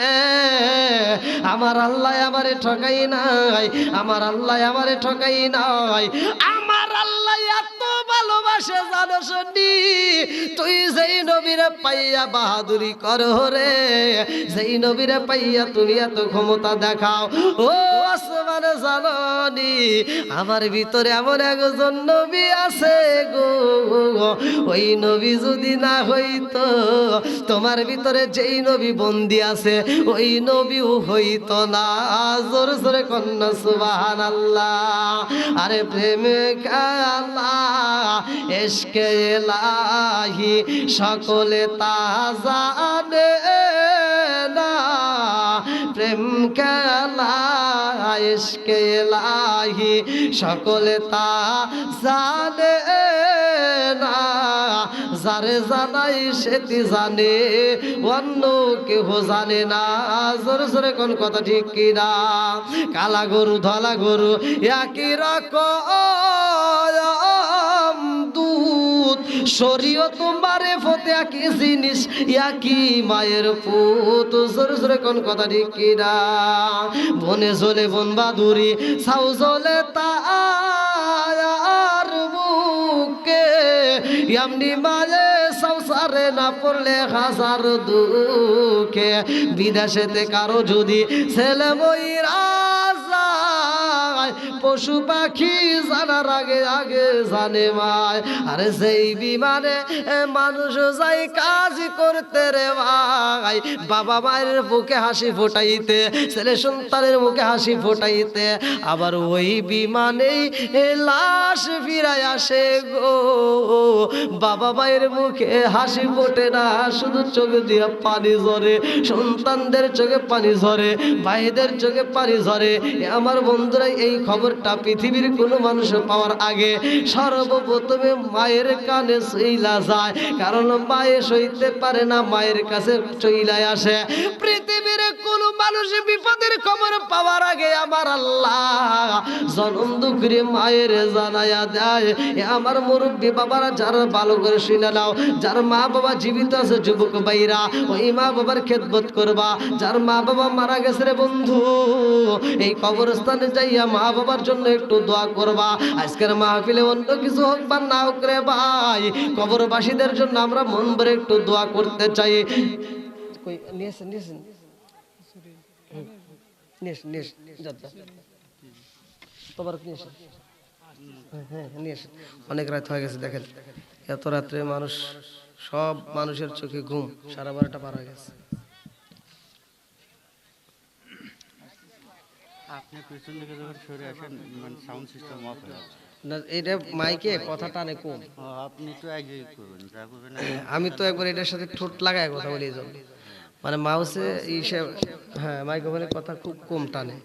Speaker 1: আমার আল্লাহ আমারে ঠকাই নাই, আমার আল্লাহ আমারে ঠকাই নাই, আমার আল্লাহ এত ভালোবাসে জানো শুনি, তুই যেই নবীরে পাইয়া বাহাদুরি করো রে, যেই নবীরে পাইয়া তুমি এত ক্ষমতা দেখাও, ও আসমানে জানো নি আমার ভিতরে এমন একজন নবী আছে গো, ওই নবী যদি না হইতো তোমার ভিতরে যেই নবী বন্দি আছে ওই নবীও হইতো না। জোরে জোরে কন্যা সুবহানাল্লাহ। আরে প্রেমে খেলা এশকে এলাহি সকলে তা জানে না, প্রেম খেলা এশকে এলাহি সকলে তা জানে না, যারে জানাই সেটি জানে অন্য কেহ জানে না। জোরে জোরে কোন কথা ঠিক কিনা? কালা গরু ধলা গরু একই রকম দুধ, শরীয়ত মারে ফতে একই জিনিস, একই মায়ের পুত। জোরে জোরে কোন কথা ঠিক কিনা? বনে জলে বন বাদুরি ছাউ জলে তার বুকে, এমনি মাঝে সংসারে না পড়লে হাজার দুঃখে, বিদেশেতে কারো যদি ছেলে মইরা যায়, পশু পাখি জানার আগে আগে জানে মায়। আরে সেই বিমানে মানুষ যাই কাজ করতে রে ভাই, বাবা মায়ের মুখে হাসি ফোটাইতে, ছেলে সন্তানের মুখে হাসি ফোটাইতে, আবার ওই বিমানেই লাশ ফিরায় আসে গো, বাবা মায়ের মুখে হাসি ফোটে না, শুধু চোখ দিয়ে পানি ঝরে, সন্তানদের চোখে পানি ঝরে, ভাইদের চোখে পানি ঝরে। আমার বন্ধুরা এই খবরটা পৃথিবীর কোনো মানুষ পাওয়ার আগে সর্বপ্রথমে মায়ের কানে চইলা যায়, কারণ মায়ে সইতে পারে না, মায়ের কাছে চইলায় আসে। পৃথিবীর কোন মানুষ বিপদের খবর পাওয়ার আগে আমার আল্লাহ জনম দুঃখে মায়ের জানায়া দেয়। আমার মুরব্বী বাবারা যারা ভালো করে শুনে নাও, যার মা বাবা জীবিত আছে যুবক ভাইরা, ওই মা বাবার খেদমত করবা। যার মা বাবা মারা গেছে রে বন্ধু, এই কবরস্থানে যাইয়া মা বাবার জন্য একটু দোয়া করবা। আজকের মাহফিলে অন্য কিছু হোক বা না হোক রে ভাই, কবরবাসীদের জন্য আমরা মন ভরে একটু দোয়া করতে চাই। অনেক রাত হয়ে গেছে, দেখেন এত রাত্রে মানুষ, সব মানুষের চোখে ঘুম, 12:30 পার হয়ে গেছে।
Speaker 2: আপনি পিছন দিকে যখন সরে আসেন মানে সাউন্ড সিস্টেম অফ হয়ে যাচ্ছে
Speaker 1: না, এটা মাইকে কথা টানে কম।
Speaker 2: আপনি একটু আগে করবেন যা করবেন
Speaker 1: আমি তো একবার এটার সাথে ঠোঁট লাগায় কথা বলি, এই জন্য মানে মাউসে ইসে, হ্যাঁ মাইক্রোফোনের কথা খুব কম টানে।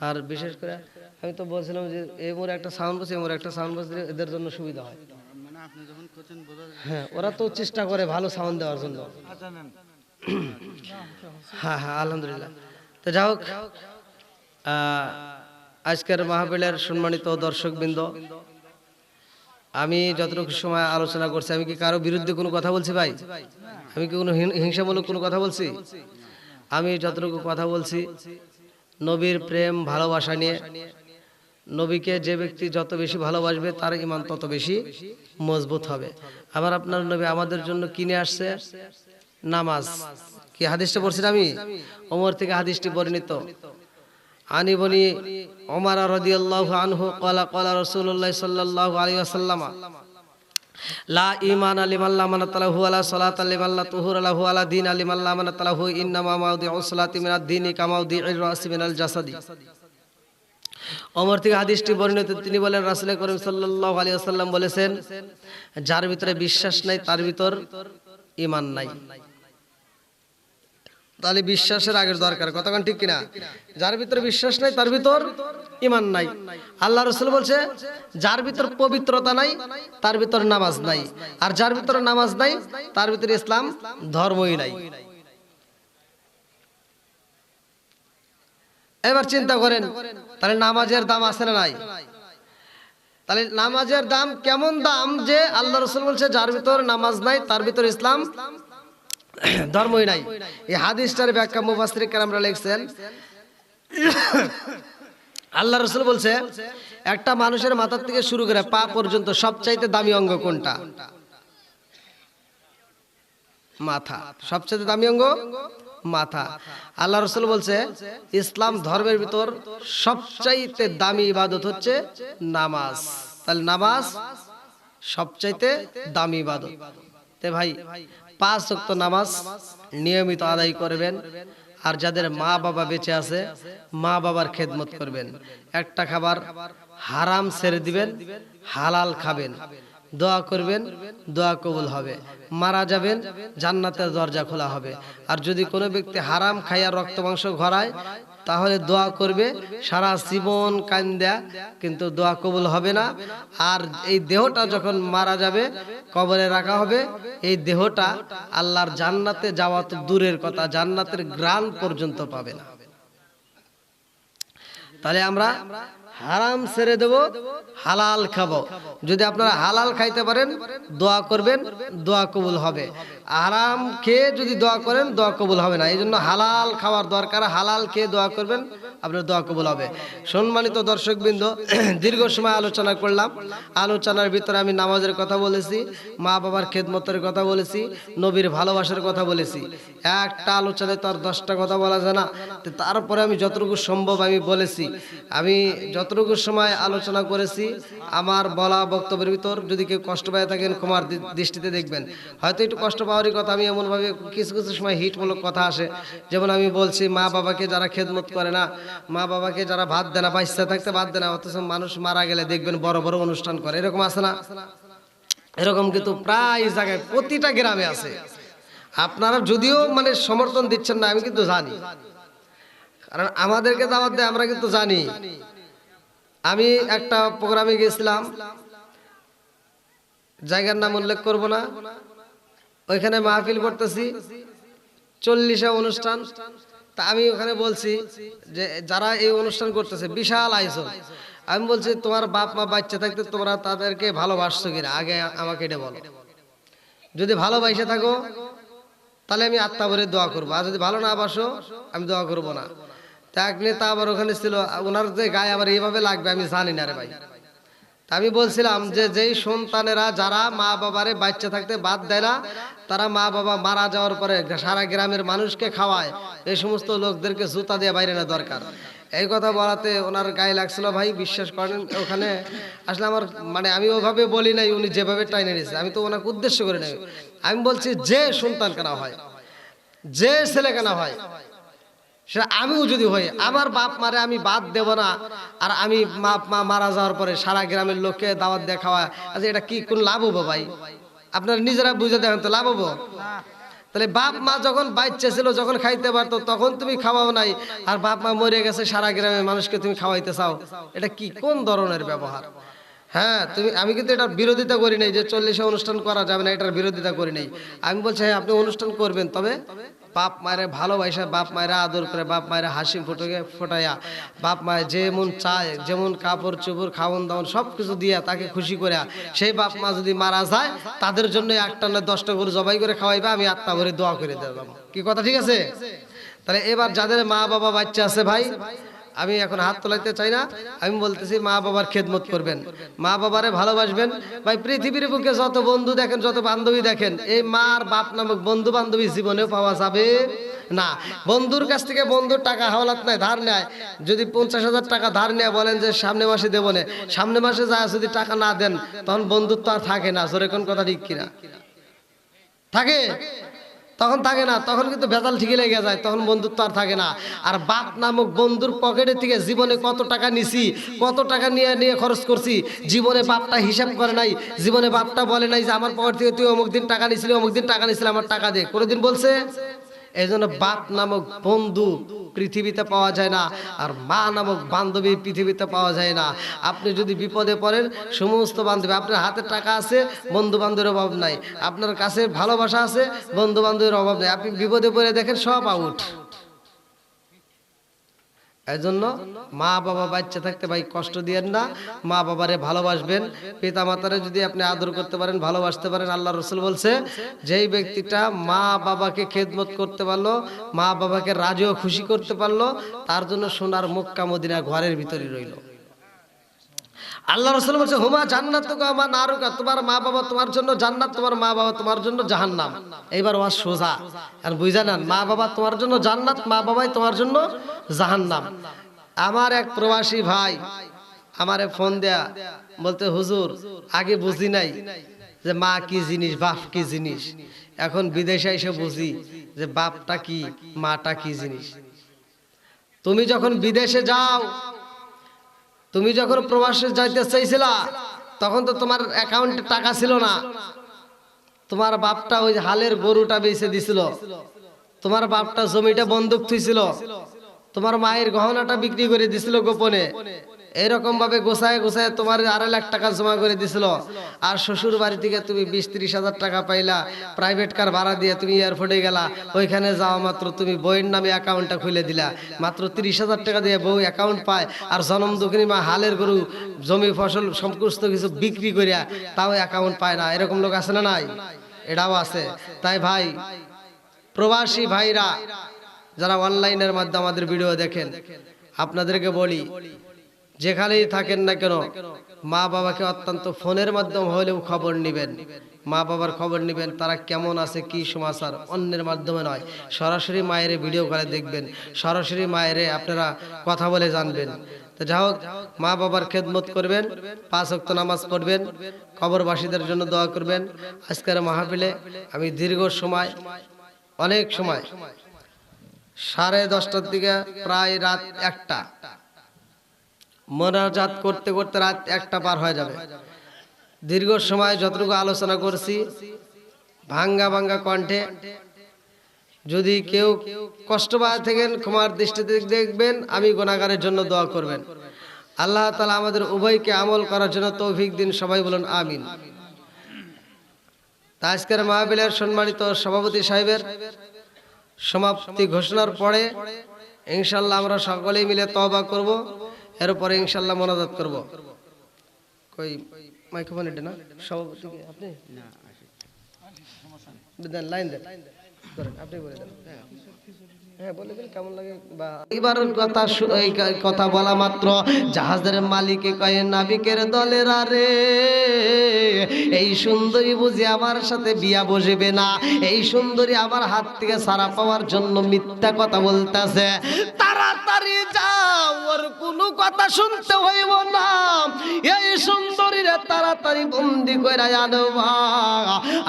Speaker 1: আর বিশেষ করে আমি তো বলছিলাম যে এই মোড়ে একটা সাউন্ড বসে, এই মোড়ে একটা সাউন্ড বসে, এদের জন্য সুবিধা হয়।
Speaker 2: মানে আপনি যখন করছেন বোঝা
Speaker 1: হ্যাঁ, ওরা তো চেষ্টা করে ভালো সাউন্ড দেওয়ার জন্য। হ্যাঁ হ্যাঁ, আলহামদুলিল্লাহ। তো যাই হোক, আজকের মাহফিলের সম্মানিত দর্শকবৃন্দ, আমি যতটুকু সময় আলোচনা করছি, আমি কি কারো বিরুদ্ধে কোনো কথা বলছি ভাই? আমি কি কোনো হিংসামূলক কোনো কথা বলছি? আমি যতটুকু কথা বলছি নবীর প্রেম ভালোবাসা নিয়ে। নবীকে যে ব্যক্তি যত বেশি ভালোবাসবে তার ঈমান তত বেশি মজবুত হবে। আবার আপনার নবী আমাদের জন্য কিনে আসছে নামাজ। কি হাদিসটা পড়ছি আমি? ওমর থেকে হাদিসটি বর্ণিত। আনি বনি ওমর রাদিয়াল্লাহু আনহু ক্বালা ক্বালা রাসূলুল্লাহ সাল্লাল্লাহু আলাইহি ওয়াসাল্লাম লা ঈমানা লিমান লা মানাতালাহু আলা সালাতা লিমান লা তুহুরা লাহু আলা দীন লিমান লা মানাতালাহু ইন্নামা মাউদিউস সালাতি মিনাদ দীনি কামাউদিউর রাসি মিনাল জাসাদি। ওমর থেকে হাদিসটি বর্ণিত, তিনি বলেন রাসূল করিম সাল্লাল্লাহু আলাইহি ওয়াসাল্লাম বলেছেন, যার ভিতরে বিশ্বাস নাই তার ভিতর ঈমান নাই। তাহলে বিশ্বাসের আগের দরকার, কতক্ষণ ঠিক কিনা? যার ভিতরে বিশ্বাস নাই তার ভিতর ঈমান নাই। আল্লাহ রাসূল বলছে, যার ভিতর পবিত্রতা নাই তার ভিতর নামাজ নাই, আর যার ভিতর নামাজ নাই তার ভিতর ইসলাম ধর্মই নাই। এবার চিন্তা করেন, তাহলে নামাজের দাম আছে না নাই? তাহলে নামাজের দাম কেমন দাম যে আল্লাহ রাসূল বলছে যার ভিতর নামাজ নাই তার ভিতর ইসলাম ধর্মই নাই। এই হাদিসটার ব্যাখ্যা মুফাসসির কেরামরা লিখছেন, আল্লাহ রাসূল বলছে একটা মানুষের মাথা থেকে শুরু করে পা পর্যন্ত সবচাইতে দামি অঙ্গ কোনটা? মাথা। সবচাইতে দামি অঙ্গ মাথা। আল্লাহ রাসূল বলছে ইসলাম ধর্মের ভিতর সবচাইতে দামি ইবাদত হচ্ছে নামাজ। তাহলে নামাজ সবচাইতে দামি ইবাদত। তে ভাই 5 ওয়াক্ত নামাজ নিয়মিত আদায় করবেন। আর যাদের মা বাবা বেঁচে আছে, মা বাবার খেদমত করবেন। একটা খাবার হারাম ছেড়ে দিবেন, হালাল খাবেন, দোয়া করবেন, দোয়া কবুল হবে। মারা যাবেন, জান্নাতের দরজা খোলা হবে। আর যদি কোনো ব্যক্তি হারাম খাইয়া রক্ত মাংস ঘরায়, তাহলে দোয়া করবে, সারা জীবন কান্দা, কিন্তু দোয়া কবুল হবে না। আর এই দেহটা যখন মারা যাবে, কবরে রাখা হবে, এই দেহটা আল্লাহর জান্নাতে যাওয়া তো দূরের কথা, জান্নাতের গ্রান পর্যন্ত পাবে না। তাহলে আমরা হারাম ছেড়ে দেব, হালাল খাবো। যদি আপনারা হালাল খাইতে পারেন, দোয়া করবেন, দোয়া কবুল হবে। হারাম খেয়ে যদি দোয়া করেন, দোয়া কবুল হবে না। এই জন্য হালাল খাওয়ার দরকার, হালাল খেয়ে দোয়া করবেন, আপনার দোয়া কবুল হবে। সম্মানিত দর্শকবৃন্দ, দীর্ঘ সময় আলোচনা করলাম। আলোচনার ভিতরে আমি নামাজের কথা বলেছি, মা বাবার খেদমতের কথা বলেছি, নবীর ভালোবাসার কথা বলেছি। একটা আলোচনায় তো আর 10টা কথা বলা যায় না। তারপরে আমি যতটুকু সম্ভব আমি বলেছি। আমি যতটুকু সময় আলোচনা করেছি, আমার বলা বক্তব্যের ভিতর যদি কেউ কষ্ট পেয়ে থাকেন, ক্ষমার দৃষ্টিতে দেখবেন। হয়তো একটু কষ্ট পাওয়ারই কথা, আমি এমনভাবে কিছু কিছু সময় হিটমূলক কথা আসে। যেমন আমি বলছি, মা বাবাকে যারা খেদমত করে না, মা বাবাকে যারা ভাত দেয় না, বা ইচ্ছা থাকতে ভাত দেয় না, অথচ মানুষ মারা গেলে দেখবেন বড় বড় অনুষ্ঠান করে, এরকম আছে না? এরকম কিন্তু প্রায় জায়গায়, প্রতিটা গ্রামে আছে। আপনারা যদিও মানে সমর্থন দিচ্ছেন না, আমি কিন্তু জানি, কারণ আমাদেরকে দাওয়াত দেয়, আমরা কিন্তু জানি। আমি একটা প্রোগ্রামে গেছিলাম, জায়গার নাম উল্লেখ করব না, ওইখানে মাহফিল করতেছি, 40 অনুষ্ঠান। তা আমি ওখানে বলছি যে যারা এই অনুষ্ঠান করতেছে, বিশাল আয়োজন, আমি বলছি তোমার বাপ মা বাচ্চা থাকতে তোমরা তাদেরকে ভালোবাসছো কিনা আগে আমাকে এটা বলো। যদি ভালোবাসে থাকো তাহলে আমি আত্মা ভরে দোয়া করবো, আর যদি ভালো না বাসো আমি দোয়া করবো না। তা এক নেতা আবার ওখানে ছিল, ওনার যে গায়ে আবার এইভাবে লাগবে আমি জানি না রে ভাই। তা আমি বলছিলাম যে যেই সন্তানেরা যারা মা বাবারে বাচ্চা থাকতে বাদ দেয় না, তারা মা বাবা মারা যাওয়ার পরে সারা গ্রামের মানুষকে খাওয়ায়, এই সমস্ত লোকদেরকে জুতা দিয়ে বাইরে না দরকার। এই কথা বলাতে ওনার গায়ে লাগছিল ভাই, বিশ্বাস করেন। ওখানে আসলে আমার মানে আমি ওভাবে বলি নাই, উনি যেভাবে টাইনে নিয়েছে আমি তো ওনাকে উদ্দেশ্য করে নেই। আমি বলছি যে সন্তান কেনা হয়, যে ছেলে কেনা হয়, সেটা আমিও যদি হই, আমার বাপ মারে আমি বাদ দেব না, আর আমি বাপ মা মারা যাওয়ার পরে সারা গ্রামের লোককে দাওয়াত দিয়ে খাওয়া, আচ্ছা এটা কি কোন লাভ হবো ভাই? আপনারা নিজেরা বুঝে দেখেন তো লাভ হবো? তাহলে বাপ মা যখন বাচ্চা ছিল, যখন খাইতে পারতো তখন তুমি খাওয়াও নাই, আর বাপ মা মরে গেছে সারা গ্রামের মানুষকে তুমি খাওয়াইতে চাও, এটা কি কোন ধরনের ব্যবহার? হ্যাঁ আমি কিন্তু এটার বিরোধিতা করি নাই যে 40-এ অনুষ্ঠান করা যাবে না, এটার বিরোধিতা করি নাই। আমি বলছি হ্যাঁ আপনি অনুষ্ঠান করবেন, তবে বাপ মায়ের ভালোবাসা, বাপ মায়ের আদর করে, বাপ মায়ের হাসি ফোটাইয়া, বাপ মায়ের যেমন চায়, যেমন কাপড় চোপড় খাওয়ান দাওয়ান সব কিছু দিয়া তাকে খুশি করে, সেই বাপ মা যদি মারা যায় তাদের জন্য 1টা না 10টা গরু জবাই করে খাওয়াইবা, আমি আত্মা ভরে দোয়া করে দিলাম। কি কথা ঠিক আছে? তাহলে এবার যাদের মা বাবা বাচ্চা আছে ভাই, আমি এখন হাত তোলাইতে চাই না, আমি বলতেছি মা বাবার খেদমত করবেন, মা বাবারে ভালোবাসবেন। ভাই পৃথিবীর বুকে যত বন্ধু দেখেন, যত বান্ধবী দেখেন, এই মা আর বাপ নামক বন্ধু বান্ধবী জীবনেও পাওয়া যাবে না। বন্ধুর কাছ থেকে বন্ধুর টাকা হাওলাত নাই, ধার নেয়, যদি 50,000 টাকা ধার নেয় বলেন যে সামনে মাসে দেবো না, সামনে মাসে যায় যদি টাকা না দেন তখন বন্ধুত্ব আর থাকে না। জোরে কোন কথা ঠিক কিনা? থাকে? তখন থাকে না, তখন কিন্তু ভেজাল ঠিকই লেগে যায়, তখন বন্ধুত্ব আর থাকে না। আর বাপ নামক বন্ধুর পকেটে থেকে জীবনে কত টাকা নিছি, কত টাকা নিয়ে নিয়ে খরচ করছি, জীবনে বাপটা হিসাব করে নাই, জীবনে বাপটা বলে নাই যে আমার পকেট থেকে তুই অমুক দিন টাকা নিছিলি, অমুক দিন টাকা নিছিলি, আমার টাকা দে, কোনোদিন বলছে? এই জন্য বাপ নামক বন্ধু পৃথিবীতে পাওয়া যায় না, আর মা নামক বান্ধবী পৃথিবীতে পাওয়া যায় না। আপনি যদি বিপদে পড়েন, সমস্ত বান্ধবী, আপনার হাতে টাকা আছে, বন্ধু বান্ধবের অভাব নাই, আপনার কাছে ভালোবাসা আছে, বন্ধু বান্ধবের অভাব নাই, আপনি বিপদে পড়ে দেখেন সব আউট। এই জন্য মা বাবা বাচ্চা থাকতে ভাই কষ্ট দিয়েন না, মা বাবারে ভালোবাসবেন। পিতা মাতারে যদি আপনি আদর করতে পারেন, ভালোবাসতে পারেন, আল্লাহ রসুল বলছে যেই ব্যক্তিটা মা বাবাকে খেদমত করতে পারলো, মা বাবাকে রাজি ও খুশি করতে পারলো, তার জন্য সোনার মক্কা মদিনা ঘরের ভিতরে রইল। আল্লাহ রসুল বলছে হুমা জান্নাতুকা ওয়া নারুকা, তোমার মা বাবা তোমার জন্য জান্নাত, তোমার মা বাবা তোমার জন্য জাহান্নাম। এইবার ওয়াজ সোজা, আর বুঝা নেন, মা বাবা তোমার জন্য জান্নাত, মা বাবাই তোমার জন্য জাহান্নাম। আমার এক প্রবাসী ভাই আমারে ফোন দেয়া বলতে, হুজুর আগে বুঝি নাই যে মা কি জিনিস, বাপ কি জিনিস, এখন বিদেশে এসে বুঝি যে বাপটা কি, মাটা কি জিনিস। তুমি যখন বিদেশে যাও, তুমি যখন প্রবাসে যাইতে চাইছিলা, তখন তো তোমার অ্যাকাউন্টে টাকা ছিল না, তোমার বাপটা ওই হালের গরুটা বেচে দিছিল, তোমার বাপটা জমিটা বন্ধক থুইছিল, তোমার মায়ের গহনাটা বিক্রি করে দিছিল গোপনে, এরকম ভাবে গোছায় গোছায় তোমার 2.5 লাখ টাকা জমা করে দিছিল। আর শ্বশুর বাড়ি থেকে তুমি 20-30 হাজার টাকা পাইলা, প্রাইভেট কার ভাড়া দিয়ে তুমি এয়ারপোর্টে গেলা, ওইখানে যাওয়া মাত্র তুমি বইয়ের নামে অ্যাকাউন্টটা খুলে দিলা, মাত্র 30,000 টাকা দিয়ে বউ অ্যাকাউন্ট পায়, আর জনম দুঃখিনী মা হালের গরু জমি ফসল সমস্ত কিছু বিক্রি করিয়া তাও অ্যাকাউন্ট পায় না। এরকম লোক আছে না নাই? এটাও আছে। তাই ভাই, প্রবাসী ভাইরা যারা অনলাইনের মাধ্যমে আমাদের ভিডিও দেখেন, আপনাদেরকে বলি, যেখানেই থাকেন না কেন, মা বাবাকে অত্যন্ত ফোনের মাধ্যমে হলেও খবর নেবেন, মা বাবার খবর নেবেন, তারা কেমন আছে, কি সমাচার, অন্যের মাধ্যমে নয়, সরাসরি মায়ের ভিডিও কলে দেখবেন, সরাসরি মায়ের আপনারা কথা বলে জানবেন। তো যাই হোক, মা বাবার খেদমত করবেন, 5 ওয়াক্ত নামাজ পড়বেন, কবরবাসীদের জন্য দোয়া করবেন। আজকের মাহফিলে আমি দীর্ঘ সময়, অনেক সময় 10:30টার দিকে প্রায় রাত 1টা মোনাজাত করতে করতে রাত 1টা পার হয়ে যাবে। দীর্ঘ সময় যতটুকু আলোচনা করছি ভাঙ্গা ভাঙ্গা কণ্ঠে, যদি কেউ কষ্ট পায় থাকেন ক্ষমার দৃষ্টিতে দেখবেন, আমি গুনাহগারের জন্য দোয়া করবেন। আল্লাহ তাআলা আমাদের উভয়কে আমল করার জন্য তৌফিক দিন, সবাই বলুন আমিন। আজকের মাহফিলের সম্মানিত সভাপতি সাহেবের সমাপ্তি ঘোষণার পরে ইনশাআল্লাহ আমরা সকলেই মিলে তওবা করব এরপরে ইনশাল্লাহ মোনাজাত করব। কই মাইক্রোফোন এটা না সভাপতি কে? আপনি
Speaker 2: না আসি
Speaker 1: দেন, লাইন দেন, করেন, আপনি বলে দেন। হ্যাঁ বলে দেন কেমন লাগে। বা এবার কথা এই কথা বলা মাত্র জাহাজের মালিকে কয় নাবিকের দলের আরে এই সুন্দরী বুঝি আমার সাথে বিয়া বসবে না, এই সুন্দরী আমার হাত থেকে ছাড়া পাওয়ার জন্য মিথ্যা কথা বলতেছে, তাড়াতাড়ি যাও, ওর কোনো কথা শুনতে হইব না, এই সুন্দরীরে তাড়াতাড়ি বন্দি করে আনবা।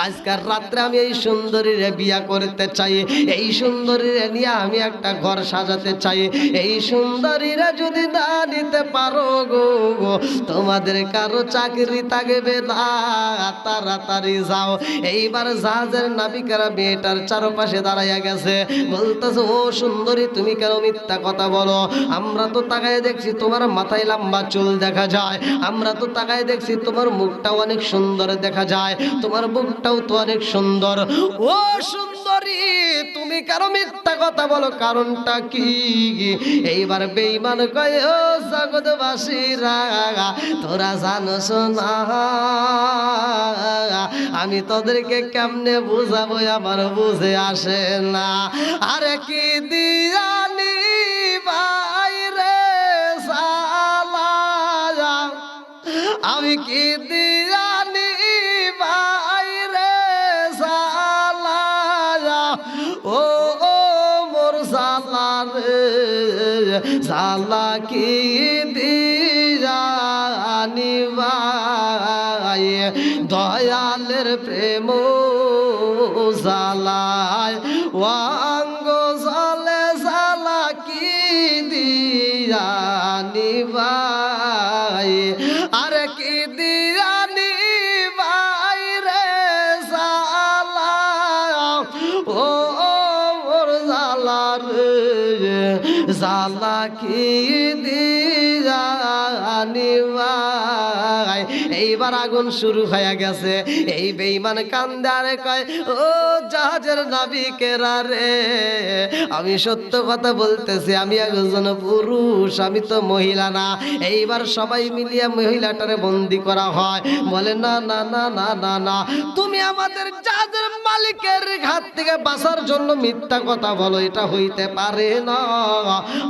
Speaker 1: আজকের রাত্রে আমি এই সুন্দরীরে বিয়া করতে চাই, এই সুন্দরীরে নিয়ে আমি একটা ঘর সাজাতে চাই, এই সুন্দরীরা যদি না নিতে পারো গো তোমাদের কারো চাকরি থাকবে না, তাড়াতাড়ি যাও। এইবার জাহাজের নাবিকেরা মেয়েটার চারপাশে দাঁড়াইয়া গেছে, বলতেছে ও সুন্দরী তুমি কেন মিথ্যা কথা বলো, আমরা তো তাকায় দেখছি তোমার মাথায় লম্বা চুল দেখা যায়, আমরা তো তাকায় দেখছি তোমার মুখটাও অনেক সুন্দর দেখা যায়, তোমার মুখটাও তো অনেক সুন্দর, ও সুন্দরী তুমি কেন মিথ্যা কথা বলো, কারণটা কি? এইবার বেঈমান কয় ও জগৎবাসীরা তোরা জানোস না আমি তোদেরকে কেমনে বুঝাবো, আমার বুঝে আসে না, আরে কি দিয়ানি বাইরে সালা আমি কি দিয়ানি বাইরে সালা ও মোর সালা রে সালা কি দিয়ানি ভাই দয়ালের প্রেম জালায় ওয়াঙ্গ জালে জালা কি দিয়ানি ভাই আরে কি দিয়ানি ভাই রে জালা ও মোর জালা রে জালা কি দিয়ানি ভাই। এইবার আগুন শুরু হয়ে গেছে, এই বেঈমান কান্দারে কয় ও জাহাজের নাবিকেরা রে আমি সত্য কথা বলতেছি, আমি একজন পুরুষ, আমি তো মহিলা না। এইবার সবাই মিলিয়ে মহিলাটারে বন্দি করা হয়, বলে না না না না না না তুমি আমাদের জাহাজের মালিকের হাত থেকে বাঁচার জন্য মিথ্যা কথা বলো, এটা হইতে পারে না,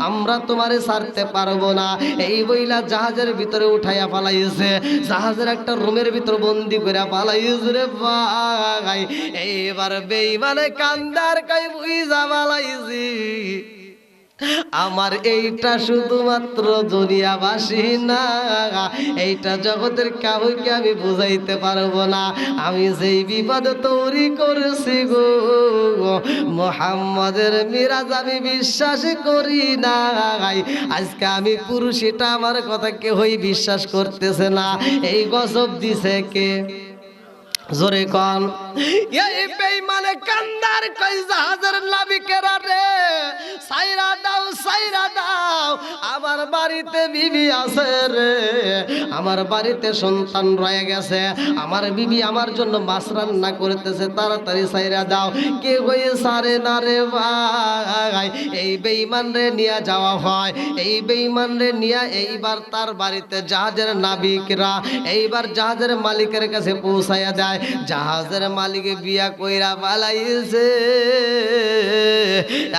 Speaker 1: আমরা তোমারে ছাড়তে পারবো না। এই বইলা জাহাজের ভিতরে উঠাইয়া পালাইছে, জাহাজের একটা রুমের ভিতর বন্দি করে পালাইছে রে ভাই। এইবার বেঈমানে কান্দার কই বুইঝা পালাইছি আমার এইটা শুধুমাত্র দুনিয়াবাসী না, এইটা জগতের কাউকে আমি বুঝাইতে পারবো না, আমি যেই বিপদ তৈরি করেছি গো মুহাম্মাদের মিরাজ আমি বিশ্বাস করি না। আজকে আমি পুরুষ, এটা আমার কথা কেউই বিশ্বাস করতেছে না। এই গজব দিছে কে? জোরে কন। এই বেঈমানে কান্দার কই জাহাজের নাবিকেরা রে সাইরা দাও সাইরা দাও, আমার বাড়িতে বিবি আছে রে, আমার বাড়িতে সন্তান রয়ে গেছে, আমার বিবি আমার জন্য মাছ রান্না করতেছে, তাড়াতাড়ি সাইরা দাও। কে হয়ে সারে না রে ভাই। এই বেঈমান রে নিয়ে যাওয়া হয়, এই বেঈমান রে নিয়ে এইবার তার বাড়িতে জাহাজের নাবিকরা এইবার জাহাজের মালিকের কাছে পৌঁছাইয়া দেয়। জাহাজের মালিকে বিয়া কইরা পালাইছে,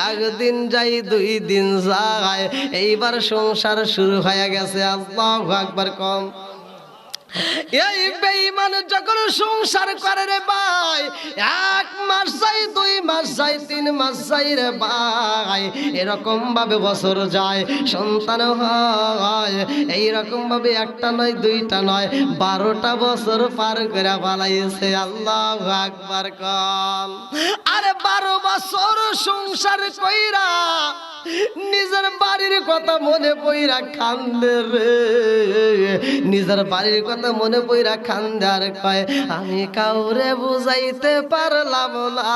Speaker 1: একদিন যাই দুই দিন যায়, এইবার সংসার শুরু হয়ে গেছে। আল্লাহু আকবার কম। এই বেঈমান যখন সংসার করে রে ভাই, 1 মাস যায় 2 মাস যায় 3 মাস যায় রে ভাই, এরকম ভাবে বছর যায়, সন্তান হয়, এইরকম ভাবে একটা নয় দুইটা নয় 12টা বছর পার করে পালাইছে। আল্লাহু আকবার কম। আরে 12 বছর সংসার কইরা নিজের বাড়ির কথা মনে পইরা কান্দে রে, নিজের বাড়ির কথা মনে পইরা কান্দে আর কয় আমি কাউরে বুঝাইতে পারলাম না,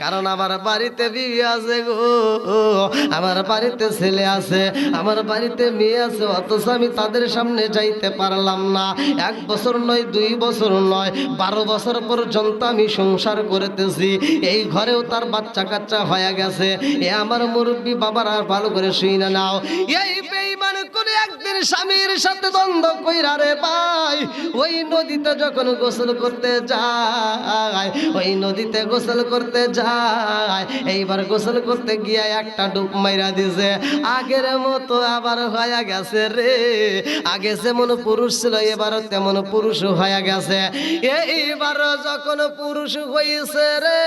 Speaker 1: কারণ আমার বাড়িতে বিবি আছে গো, আমার বাড়িতে ছেলে আছে, আমার বাড়িতে মেয়ে আছে, অথচ আমি তাদের সামনে যাইতে পারলাম না। 1 বছর নয় 2 বছর নয় 12 বছর পর্যন্ত আমি সংসার করতেছি, এই ঘরেও তার বাচ্চা কাচ্চা হয়ে গেছে। এ আমার মুরব্বী বাবার আর ভালো করে শুই না নাও। এই বেঈমান কোন একদিন স্বামীর সাথে দ্বন্দ্ব কইরা রে ভাই ওই নদীতে যখন গোসল করতে যায়, ওই নদীতে গোসল করতে যায়, এইবার গোসল করতে গিয়ে একটা ডুব মাইরা দিছে। আগের মতো আবার হয়ে গেছে রে, আগে যেমন পুরুষ ছিল এবার তেমন পুরুষ হয়ে গেছে। এইবার যখন পুরুষ হয়েছে রে,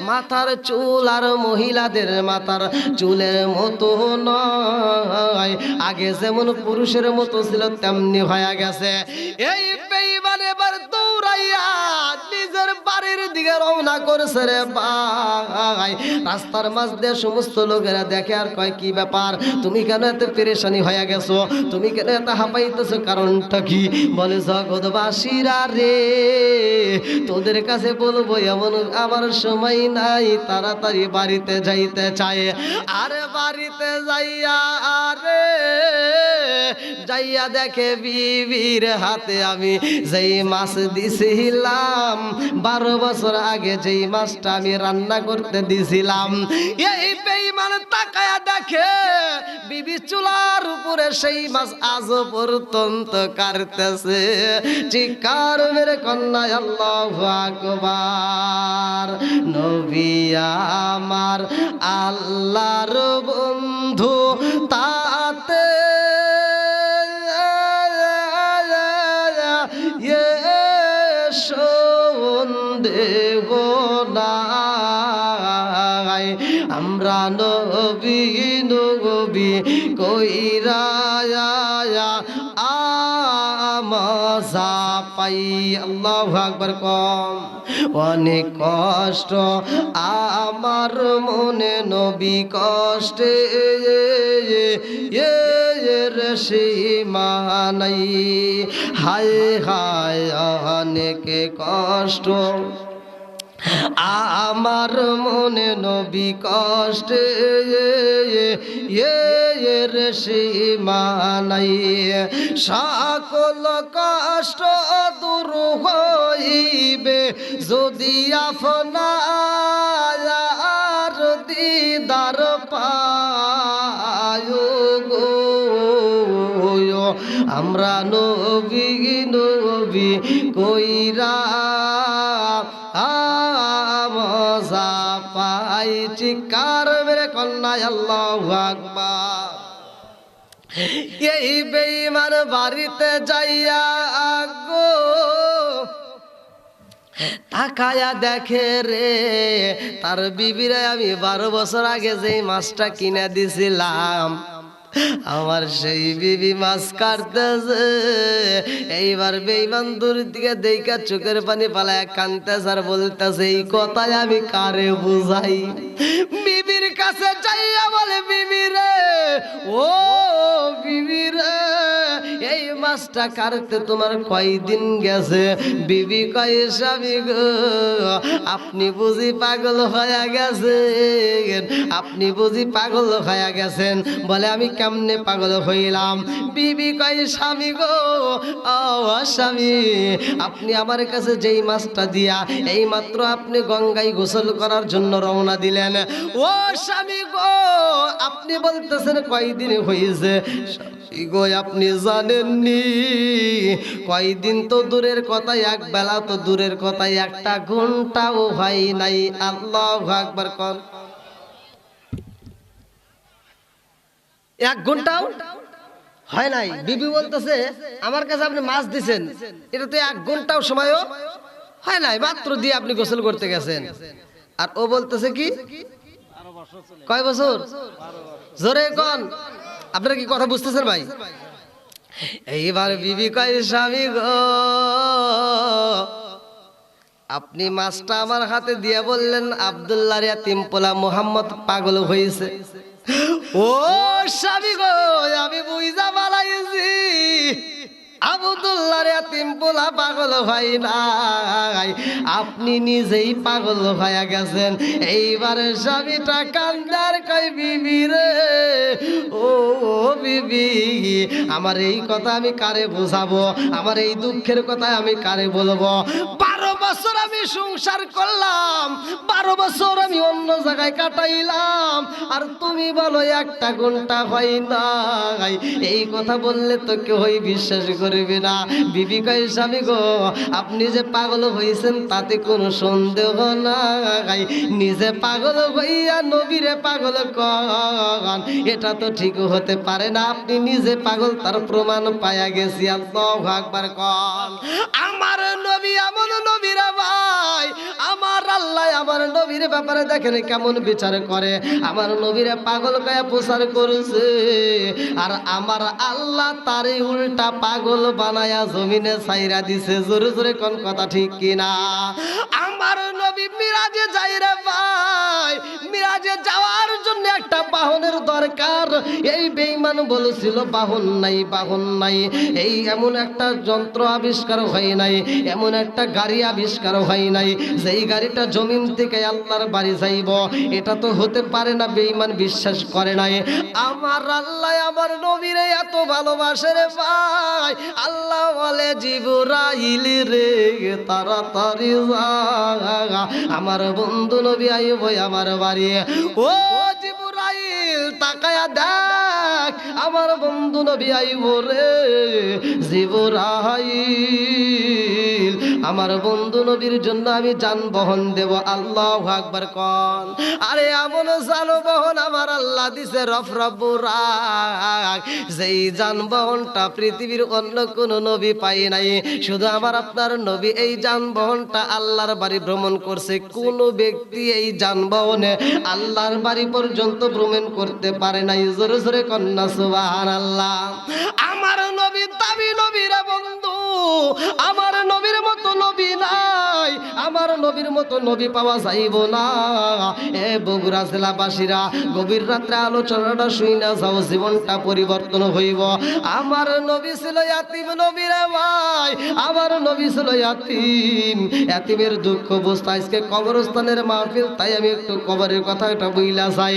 Speaker 1: মাথার চুল আর মহিলাদের মাথার চুলের মতো নয়, আগে যেমন পুরুষের মতো ছিল তেমনি হয়ে গেছে। এই বেঈমান এবার দৌড়াইয়া নিজের বাড়ির দিকে রওনা করছে রে ভাই। রাস্তার মাঝ দিয়ে সমস্ত লোকেরা দেখে আর কয়, কি ব্যাপার, তুমি কেন এত পেরেশানি হয়ে গেছো, তুমি কেন এত হাঁপাইতেছো, কারণটা কি? বলে, জগৎবাসীরা রে, তোদের কাছে বলবো এমন আমার সময় নাই, তাড়াতাড়ি বাড়িতে যাইতে চায়। আরে বাড়িতে যাইয়া আরে যাইয়া দেখে বিবির হাতে আমি যেই মাছ দিছিলাম 12 বছর আগে, যেই মাছটা আমি রান্না করতে দিছিলাম। এই বেঈমান তাকায়া দেখে বিবি চুলার উপরে সেই মাছ আজও পর্যন্ত কাটতেছে। চিৎকার মেরে কন্যা আল্লাহু আকবার। নবী আমার আল্লাহর বন্ধু, তাতে সন্দেহ নাই, আমরা নবী নবী কইরা আমজা পাই। আল্লাহু আকবার। কম অনেক কষ্ট আমার মনে নবী কষ্টে এর সীমা নাই। হায় হায় অনেক কষ্ট আমার মনে নবী কষ্টে এর সীমা নাই। সকল কষ্ট দূর হইবে যদি আপনার দিদার পায় গো। আমরা নবী নবী কইরা আমজা পাই। চিৎকার মেরে কন্যা আল্লাহু আকবার। এই বেঈমান বাড়িতে যাইয়া গো তাকায়া দেখে রে, তার বিবিরে আমি 12 বছর আগে যেই মাছটা কিনে দিছিলাম, আমার সেই বিবি মাছ কাটতেছে। এইবার বেঈমান দূর দিকে দেখা চোখের পানি পালায় কাঁদতেছে আর বলতেছে, এই কথাই আমি কারে বুঝাই? বিবির কাছে যাইয়া বলে, বিবি রে, ও বিবি রে, এই মাছটা কাটতে তোমার কয়দিন গেছে? বিবি কয়, স্বামী গো, আপনি বুঝি পাগল হয়ে গেছেন, আপনি বুঝি পাগল হয়ে গেছেন। বলে, আমি কেমনে পাগল হইলাম? বিবি কয়, স্বামী গো, ও স্বামী, আপনি আমার কাছে যেই মাছটা দিয়া এই মাত্র আপনি গঙ্গায় গোসল করার জন্য রওনা দিলেন, ও স্বামী গো, আপনি বলতেছেন কয়দিন হয়েছে? স্বামী গো, আপনি জানেননি, কয়দিন তো দূরের কথা, এক বেলা তো দূরের কথা, একটা ঘন্টাও হয় নাই। আল্লাহু আকবার। কর 1 ঘন্টাও হয় নাই। বিবি বলতেছে, আমার কাছে আপনি মাছ দিছেন, এটা তো 1 ঘন্টাও সময়ও হয় নাই, মাত্র দিয়ে আপনি গোসল করতে গেছেন। আর ও বলতেছে কি, কয় বছর? জোরে কোন, আপনারা কি কথা বুঝতেছেন ভাই? এইবার বিবি কয়, স্বামী গো, আপনি মাছটা আমার হাতে দিয়ে বললেন আব্দুল্লাহর ইয়াতিম পোলা মুহাম্মদ পাগল হয়েছে। ও স্বামী গো, আমি বুঝা বালাইছি, আব্দুল্লাহর ইয়াতিম পোলা পাগল হয় নাই, আপনি নিজেই পাগল হয়ে গেছেন। এইবারে স্বামীটা কান্দার কই, বিবি রে, ও বিবি, আমার এই কথা আমি কারে বোঝাবো? আমার এই দুঃখের কথা আমি কারে বলবো? 12 বছর আমি সংসার করলাম, 12 বছর আমি অন্য জায়গায় কাটাইলাম, আর তুমি বলো একটা ঘন্টা হয় নাই। এই কথা বললে তো কেউই বিশ্বাস করবে না। বিবি কয় স্বামী গো, আপনি যে পাগল হয়েছেন তাতে কোনো সন্দেহ নাই, নিজে পাগল হইয়া নবীরে পাগল কন, এটা তো ঠিক হতে পারে না। আপনি নিজে পাগল তার প্রমাণ পায়া গেছি। আল্লাহু আকবার কন। আমার নবী এমন নবীরা ভাই, আমার আল্লাহ আমার নবীর ব্যাপারে দেখেন কেমন বিচার করে। আমার নবীরে পাগল কয়া প্রচার করেছে, আর আমার আল্লাহ তারে উল্টা পাগল বানায়া জমিনে ছাইরা দিছে। জোরে জোরে কোন কথা ঠিক কিনা? আমার নবী মিরাজে যাই রে ভাই, মিরাজে যাওয়ার জন্য একটা বাহনের দরকার। এই বেঈমান বলেছিল বাহন নাই, বাহন নাই। এই এমন একটা যন্ত্র আবিষ্কার হয় নাই, এমন একটা গাড়ি আবিষ্কার হয় নাই যেই গাড়িটা জমিন থেকে আল্লাহর বাড়ি যাইব, এটা তো হতে পারে না। বেঈমান বিশ্বাস করে নাই। আমার আল্লাহ আমার নবীরে এত ভালোবাসে রে ভাই, আল্লাহ বলে জিবরাইল রে তাড়াতাড়ি যা, আমার বন্ধু নবী আইব আমার বাড়ি। ও জিবরাইল তাকায়া দেখ, আমার বন্ধু নবী আইব রে। জিবরাইল আমার বন্ধু নবীর জন্য আমি যানবাহন দেব। আল্লাহু আকবার কোন। আরে এমন যানবাহন আমার আল্লাহ দিছে রফরফুরাক, যেই যানবাহনটা পৃথিবীর অন্য কোন নবী পাই নাই। শুধু আমার আপনার নবী এই যানবাহনটা আল্লাহর বাড়ি ভ্রমণ করছে। কোন ব্যক্তি এই যানবাহনে আল্লাহর বাড়ি পর্যন্ত ভ্রমণ করতে পারে নাই। জোরে জোরে কন্যা সুবহানাল্লাহ। আমার নবী দামি নবীরা বন্ধু, আমার নবীর মতো নবী নাই, আমার নবীর মতো নবী পাওয়া যাইব না। এ বগুড়া জেলাবাসীরা, গভীর রাত্রে আলোচনাটা শুই না যাও, জীবনটা পরিবর্তন হইব। আমার নবী ছিল ইয়াতিম নবী রে ভাই, আমার নবী ছিল ইয়াতিম। ইয়াতিমের দুঃখ বুঝতে আজকে কবরস্থানের মাহফিল, তাই আমি একটু কবরের কথাটা বইলা যাই।